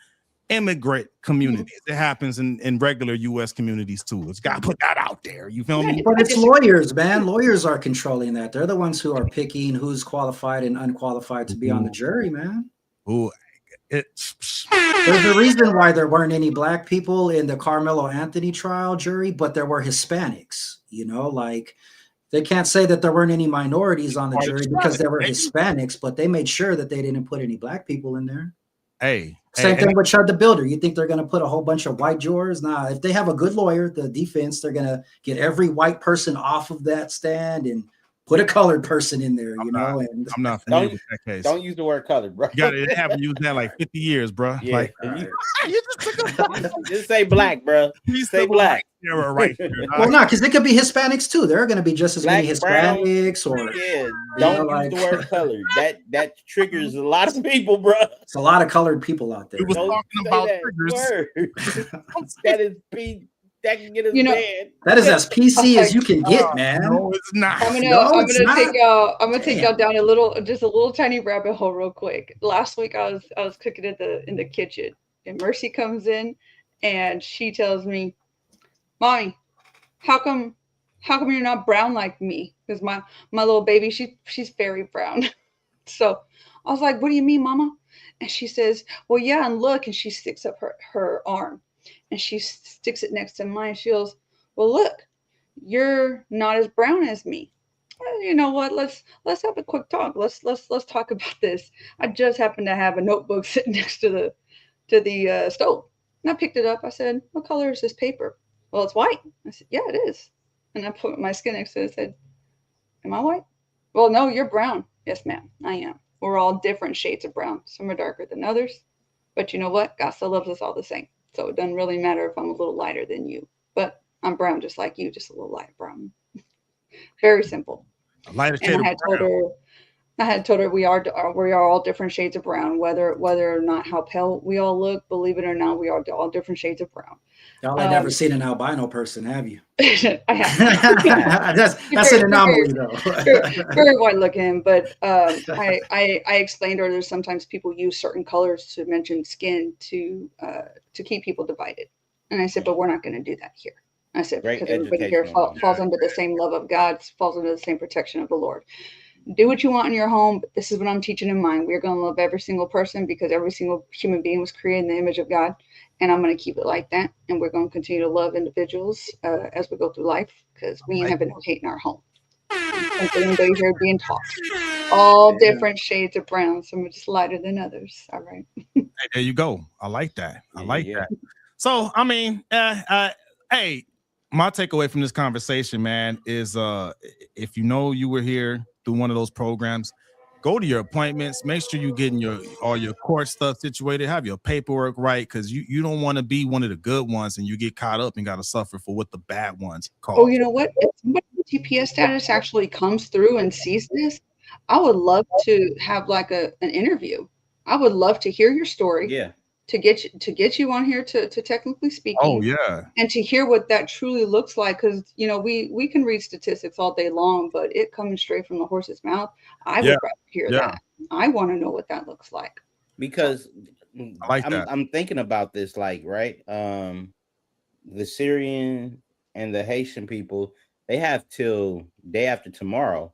immigrant communities. It happens in regular U.S. communities too. It's got to put that out there. You feel me? But it's lawyers, man. Lawyers are controlling that. They're the ones who are picking who's qualified and unqualified to be on the jury, man. Ooh, There's a reason why there weren't any black people in the Carmelo Anthony trial jury, but there were Hispanics. They can't say that there weren't any minorities on the Or jury the because there were tribe. Hispanics, but they made sure that they didn't put any black people in there. Hey, Same hey, thing with Chud the Builder. You think they're going to put a whole bunch of white jurors? Nah, if they have a good lawyer, the defense, they're going to get every white person off of that stand and put a colored person in there, you know. And I'm not familiar with that case. Don't use the word colored, bro. You got it. They haven't used that like 50 years, bro. Yeah. Like Right. you just took a Just say black, bro. Say black. right there. well, no, because it could be Hispanics too. There are going to be just as many Black, brown, Hispanics or Yeah, know, don't like- use the word colored. That triggers a lot of people, bro. it's a lot of colored people out there. We was Don't talking say about that triggers. word. That is that can get us You know- banned. That is as PC as you can get, man. No, it's not. I'm gonna No, I'm it's gonna take not. y'all I'm gonna take y'all Damn. down a little tiny rabbit hole real quick. Last week I was cooking in the kitchen and Mercy comes in and she tells me, Mommy, how come you're not brown like me? Because my little baby, she's very brown. So I was like, what do you mean, Mama? And she says, well, yeah, and look, and she sticks up her arm and she sticks it next to mine. She goes, well, look, you're not as brown as me. Well, you know what? Let's have a quick talk. Let's talk about this. I just happened to have a notebook sitting next to the stove, and I picked it up. I said, "What color is this paper?" Well, it's white. I said, "Yeah, it is." And I put my skin next to it. I said, "Am I white?" Well, no, you're brown. Yes, ma'am, I am. We're all different shades of brown. Some are darker than others, but you know what? God still loves us all the same. So it doesn't really matter if I'm a little lighter than you, but I'm brown just like you, just a little light brown. Very simple. A lighter shade And of brown. I had told her we are all different shades of brown, whether or not how pale we all look. Believe it or not, we are all different shades of brown. Y'all ain't never seen an albino person, have you? I have that's an anomaly, though. very white looking, but I explained earlier sometimes people use certain colors to mention skin to keep people divided, and I said, but we're not going to do that here. I said, Great because everybody here educational falls under the same love of God, falls under the same protection of the Lord. Do what you want in your home, but this is what I'm teaching in mine. We're going to love every single person because every single human being was created in the image of God, and I'm going to keep it like that. And we're going to continue to love individuals as we go through life because we ain't having no hate in our home. Anybody here being taught all different shades of brown. Some are just lighter than others. All right. Hey, there you go. I like that. I like that. So, I mean, hey, my takeaway from this conversation, man, is if you know you were here through one of those programs, go to your appointments, make sure you're getting all your court stuff situated, have your paperwork right, because you don't want to be one of the good ones and you get caught up and got to suffer for what the bad ones cause. Oh, you know what? If somebody with TPS status actually comes through and sees this, I would love to have like an interview. I would love to hear your story. Yeah. To get you on here to technically speaking. Oh yeah. And to hear what that truly looks like, because you know we can read statistics all day long, but it coming straight from the horse's mouth, I would rather hear that. I want to know what that looks like. Because I like that. I'm thinking about this, like, right? The Syrian and the Haitian people, they have till day after tomorrow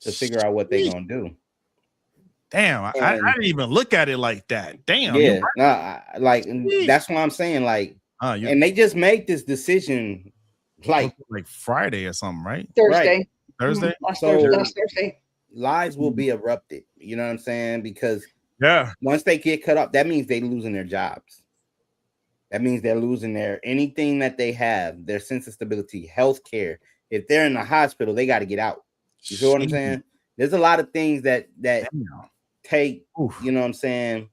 to figure out what they're gonna do. Damn, I didn't even look at it like that. Damn. Yeah, like that's what I'm saying. Like, and they just made this decision like Friday or something, right? Thursday. Right. Thursday. Last Thursday. Lives will be erupted. You know what I'm saying? Because once they get cut up, that means they're losing their jobs. That means they're losing anything that they have, their sense of stability, health care. If they're in the hospital, they got to get out. You feel what I'm saying? There's a lot of things that take, you know what I'm saying,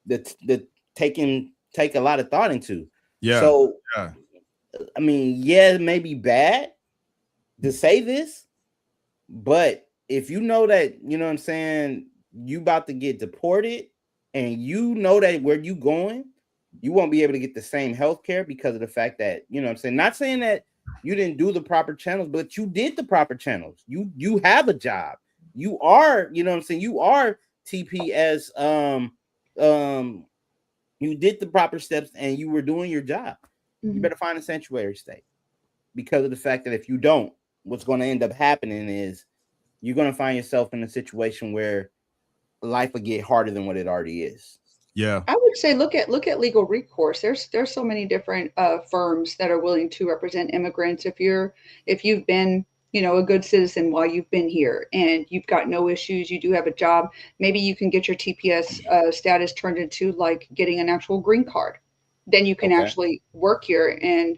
that take a lot of thought into. So I mean, it may be bad to say this, but if you know that, you know what I'm saying, you about to get deported and you know that where you going, you won't be able to get the same health care because of the fact that, you know what I'm saying, not saying that you didn't do the proper channels, but you did the proper channels. You have a job. You are, you know what I'm saying, you are TPS. You did the proper steps and you were doing your job. You better find a sanctuary state, because of the fact that if you don't, what's going to end up happening is you're going to find yourself in a situation where life will get harder than what it already is. Yeah, I would say look at legal recourse. There's so many different firms that are willing to represent immigrants. If you've been a good citizen while you've been here and you've got no issues, you do have a job, maybe you can get your TPS status turned into like getting an actual green card. Then you can actually work here and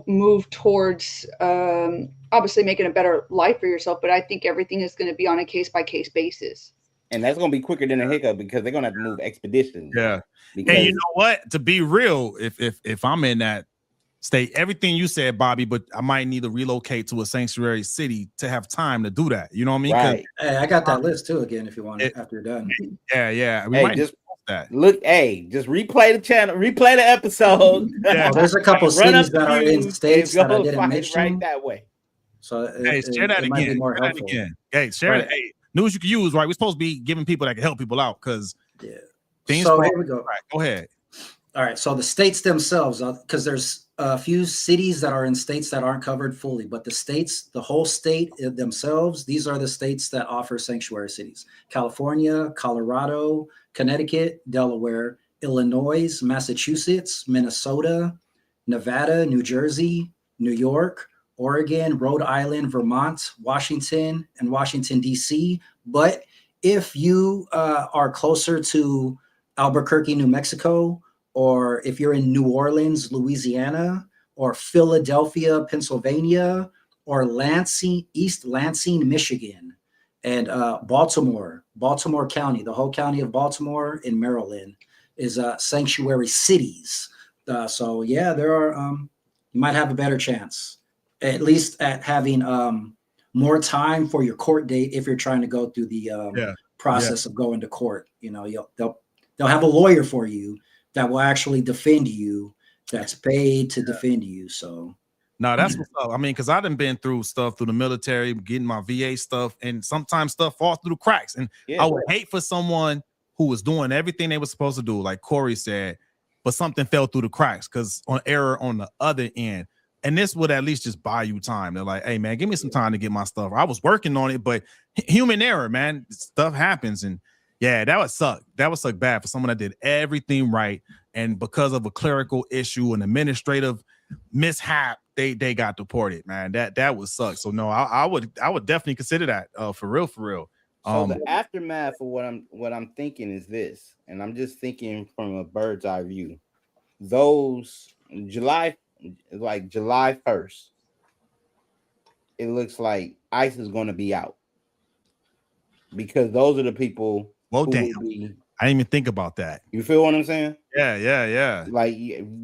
move towards obviously making a better life for yourself. But I think everything is going to be on a case-by-case basis. And that's going to be quicker than a hiccup because they're going to have to move expeditions. Yeah. Because, and you know what? To be real, if I'm in that state, everything you said, Bobby, but I might need to relocate to a sanctuary city to have time to do that. You know what I mean? Right. Hey, I got that list too again if you want it after you're done. Yeah. We hey, might just that. Look, just replay the channel, replay the episode. Yeah, there's a couple cities that are in states that I didn't mention. Right that way. So share that again. More helpful. Hey, share it. Hey, news you can use, right? We're supposed to be giving people that can help people out because things. So here we go. Right, go ahead. All right. So the states themselves, because there's a few cities that are in states that aren't covered fully, but the states, the whole state themselves, these are the states that offer sanctuary cities: California, Colorado, Connecticut, Delaware, Illinois, Massachusetts, Minnesota, Nevada, New Jersey, New York, Oregon, Rhode Island, Vermont, Washington, and Washington, D.C. But if you are closer to Albuquerque, New Mexico, or if you're in New Orleans, Louisiana, or Philadelphia, Pennsylvania, or East Lansing, Michigan, and Baltimore County, the whole county of Baltimore in Maryland is sanctuary cities. So yeah, there are, you might have a better chance, at least at having more time for your court date if you're trying to go through the process of going to court. They'll have a lawyer for you that will actually defend you, that's paid to defend you. So no, that's what's up. I mean, because I done been through stuff through the military, getting my VA stuff, and sometimes stuff falls through the cracks. And I would hate for someone who was doing everything they were supposed to do, like Corey said, but something fell through the cracks because on error on the other end. And this would at least just buy you time. They're like, hey, man, give me some time to get my stuff. I was working on it, but human error, man, stuff happens. And yeah, that would suck. That would suck bad for someone that did everything right. And because of a clerical issue, an administrative mishap, they got deported, man. That would suck. So no, I would definitely consider that for real. So the aftermath of what I'm thinking is this, and I'm just thinking from a bird's eye view. Those July 1st, it looks like ICE is going to be out because those are the people. Well, damn. I didn't even think about that. You feel what I'm saying? Yeah. Like,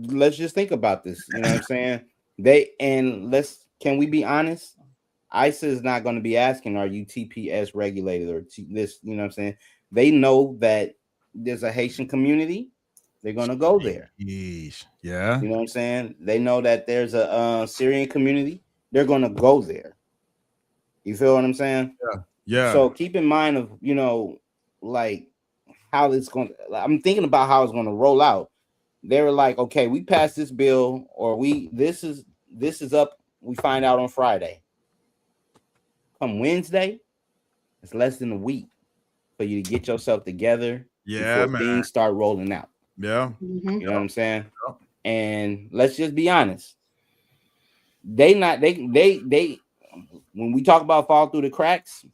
let's just think about this. You know what I'm saying? Can we be honest? ICE is not going to be asking, are you TPS regulated or this? You know what I'm saying? They know that there's a Haitian community. They're going to go there. Yeesh. Yeah. You know what I'm saying? They know that there's a Syrian community. They're going to go there. You feel what I'm saying? Yeah. So keep in mind of, like how it's going to, I'm thinking about how it's going to roll out. They were like, okay, we passed this bill or this is up. We find out on Friday. Come Wednesday, it's less than a week for you to get yourself together. Yeah, before things start rolling out. Yeah. You know what I'm saying? Yeah. And let's just be honest. They when we talk about fall through the cracks,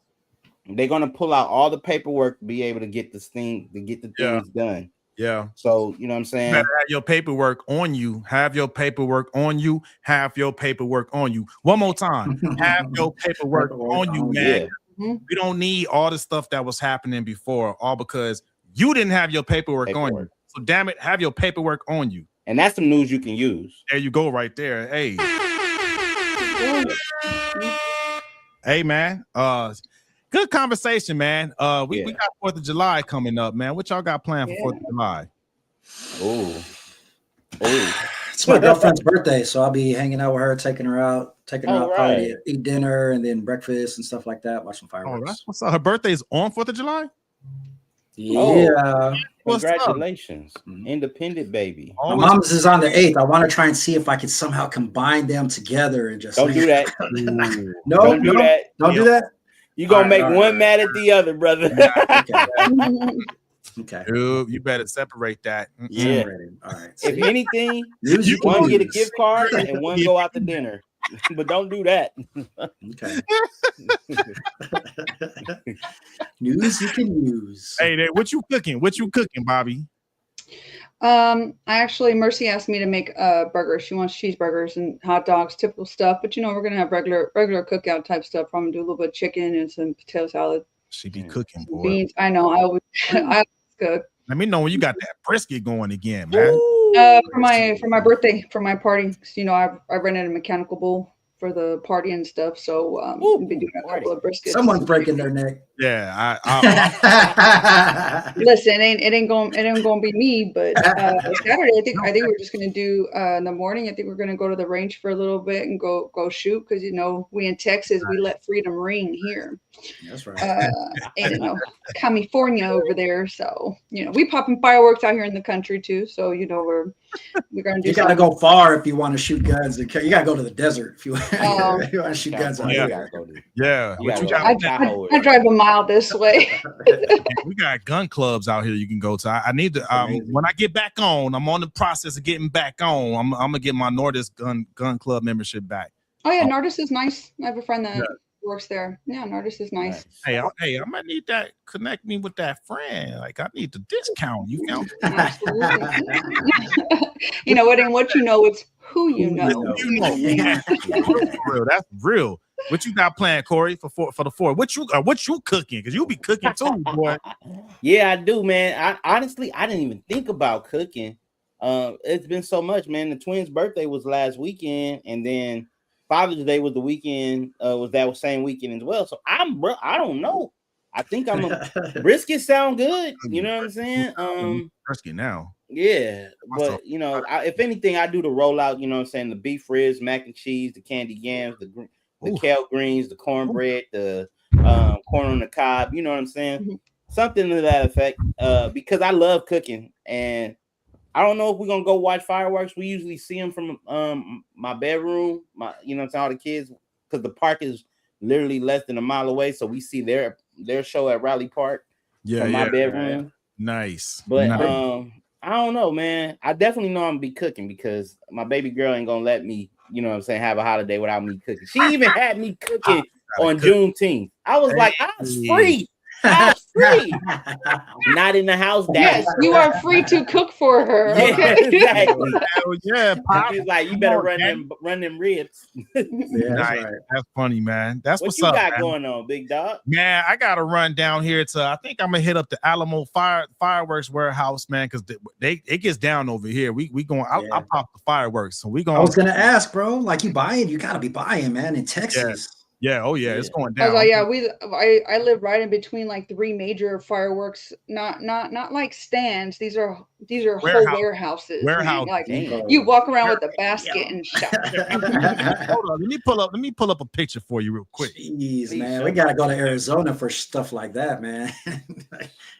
they're gonna pull out all the paperwork to be able to get this thing to get the things done. Yeah. So you know what I'm saying? You better have your paperwork on you. Have your paperwork on you. Have your paperwork on you. One more time. Have your paperwork on you, man. Yeah. We don't need all the stuff that was happening before, all because you didn't have your paperwork on you. So damn it, have your paperwork on you. And that's some news you can use. There you go, right there. Hey. Hey, man. Good conversation, man. We got 4th of July coming up, man. What y'all got planned for 4th of July? Oh. It's my girlfriend's birthday, so I'll be hanging out with her, taking her out, probably to eat dinner and then breakfast and stuff like that, watch some fireworks. Oh, that's what's up. Her birthday's on 4th of July? Yeah. Congratulations. Independent baby. My mom's is on the 8th. I want to try and see if I could somehow combine them together and just don't do that. Don't do that. You're gonna make one mad at the other, brother. Okay. Dude, you better separate that. Yeah. All right. If anything, one get a gift card and one go out to dinner. but don't do that. Okay. News you can use. Hey, what you cooking? What you cooking, Bobby? I actually, Mercy asked me to make burgers. She wants cheeseburgers and hot dogs, typical stuff. But you know, we're gonna have regular cookout type stuff. I'm gonna do a little bit of chicken and some potato salad. She be cooking, boy. Beans. I know. I always cook. Let me know when you got that brisket going again, man. For my birthday, for my party. You know, I rented a mechanical bull for the party and stuff. So we've been doing a couple of briskets. Someone's breaking their neck. Yeah, Listen, it ain't gonna be me, but Saturday I think we're just gonna do in the morning. I think we're gonna go to the range for a little bit and go shoot because you know we in Texas we let freedom ring here. That's right. And you know California over there, so you know we popping fireworks out here in the country too. So you know we're gonna do. You gotta go far if you want to shoot guns. You gotta go to the desert if you want to shoot guns. Yeah. I drive a mile this way. We got gun clubs out here you can go to. I need to when I get back on, I'm on the process of getting back on. I'm gonna get my Nordis gun club membership back. Oh yeah, Nordis is nice. I have a friend that works there. Yeah, Nordis is nice. Hey, I might need that. Connect me with that friend. Like I need the discount. You know? Absolutely. You know, it ain't what you know, it's who you know. Yeah. Real. That's real. What you got planned, Corey, for the 4th? What you cooking? Because you be cooking too, boy. Yeah, I do, man. I didn't even think about cooking. It's been so much, man. The twins' birthday was last weekend, and then Father's Day was the weekend. Was that same weekend as well? So I don't know. I think I'm a brisket sound good. You know what I'm saying? Brisket now. Yeah, but you know, if anything, I do the rollout. You know what I'm saying? The beef ribs, mac and cheese, the candy yams, the kale greens, the cornbread, the corn on the cob. You know what I'm saying? Mm-hmm. Something to that effect. Because I love cooking, and I don't know if we're gonna go watch fireworks. We usually see them from my bedroom. You know what I'm saying? All the kids, because the park is literally less than a mile away, so we see their show at Raleigh Park. Yeah, from my bedroom. Nice, but I don't know, man. I definitely know I'm gonna be cooking because my baby girl ain't gonna let me, you know what I'm saying, have a holiday without me cooking. She even had me cooking on Juneteenth. I was like, I was free. I was free. Not in the house, Dad. Yes, you are free to cook for her. Yeah, okay. Exactly. Hell yeah, Pop. She's like, you better run them ribs. Yeah, that's right. That's funny, man. That's what's you up, got man. going on, big dog. Man, I gotta run down here to. I think I'm gonna hit up the Alamo fireworks warehouse, man, because it gets down over here. We going. I'll pop the fireworks, so we going. I was gonna ask, bro. Like you buying? You gotta be buying, man, in Texas. Yeah, oh yeah, it's going down. I live right in between like 3 major fireworks, not like stands. These are whole warehouses. Like you walk around with a basket and shop. Hold on, let me pull up a picture for you real quick. Jeez, man, we gotta go to Arizona for stuff like that, man.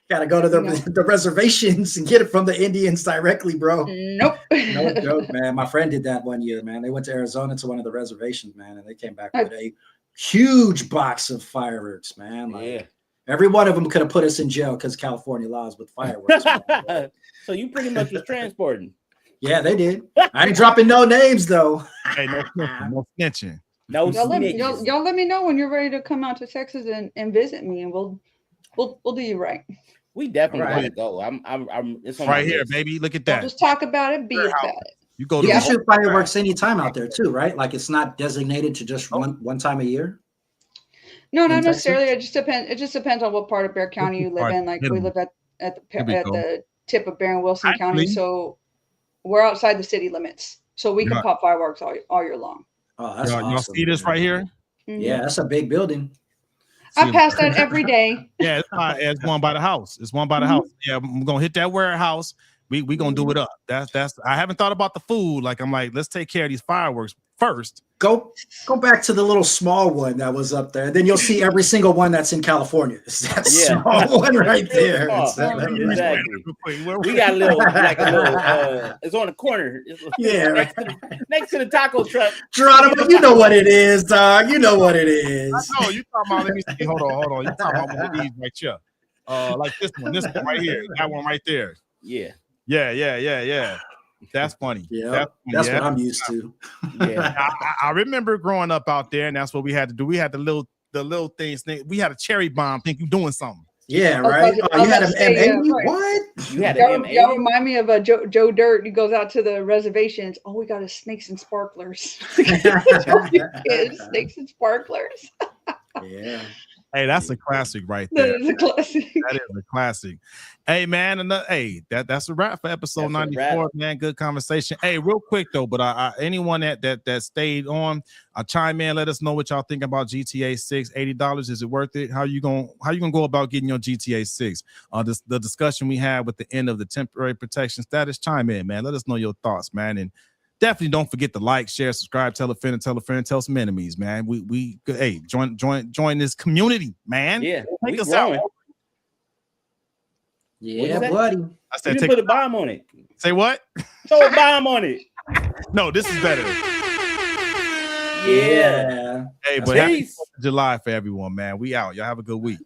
Gotta go to the reservations and get it from the Indians directly, bro. Nope. No joke, man. My friend did that one year, man. They went to Arizona to one of the reservations, man, and they came back with a huge box of fireworks, man. Like every one of them could have put us in jail because California laws with fireworks. So you pretty much was transporting. Yeah, they did. I ain't dropping no names though. Hey, no snitching. No, y'all let me know when you're ready to come out to Texas and visit me, and we'll do you right. We definitely want to go. I'm it's on right here, list. Baby. Look at that. We'll just talk about it, be about it. You go. You can shoot fireworks anytime out there too, right? Like it's not designated to just one time a year. No, not necessarily. It just depends on what part of Bexar County you live in. Like we live at the tip of Barron Wilson County, so we're outside the city limits, so we can pop fireworks all year long. Oh, that's awesome. Y'all see this right here? Mm-hmm. Yeah, that's a big building. I pass that every day. Yeah, it's one by the house. It's one by the house. Yeah, I'm gonna hit that warehouse. We gonna do it up. That's. I haven't thought about the food. Like I'm like, let's take care of these fireworks first. Go back to the little small one that was up there. Then you'll see every single one that's in California. It's that small one right there. Exactly. We got a little, it's on the corner. Next to the taco truck. Geronimo, you know what it is, dog. You know what it is. I know you talking about. Let me see. Hold on. You talking about one of these right here? Like this one right here. That one right there. Yeah. That's funny. Yeah, That's what I'm used to. Yeah. I remember growing up out there, and that's what we had to do. We had the little things. We had a cherry bomb. Think you doing something? Yeah, right. Oh, you had an M80? Right. What? You had an Y'all M80? remind me of Joe Dirt. He goes out to the reservations. Oh, we got snakes and sparklers. Snakes and sparklers. Yeah. Hey, that's a classic right That there. is a classic. That is a classic. Hey, man, that's a wrap for episode 94, man. Good conversation. Hey, real quick though, but anyone that stayed on, chime in, let us know what y'all think about GTA 6. $80, is it worth it? How you gonna go about getting your GTA 6? The discussion we had with the end of the temporary protection status, chime in, man. Let us know your thoughts, man. And definitely don't forget to like, share, subscribe, tell a friend, tell some enemies, man. We hey, join this community, man. Yeah, take us growing. out. Yeah, buddy. I said, put a bomb on it. Say what? Throw a bomb on it. No, this is better. Yeah. Hey, but happy 4th of July for everyone, man. We out. Y'all have a good week.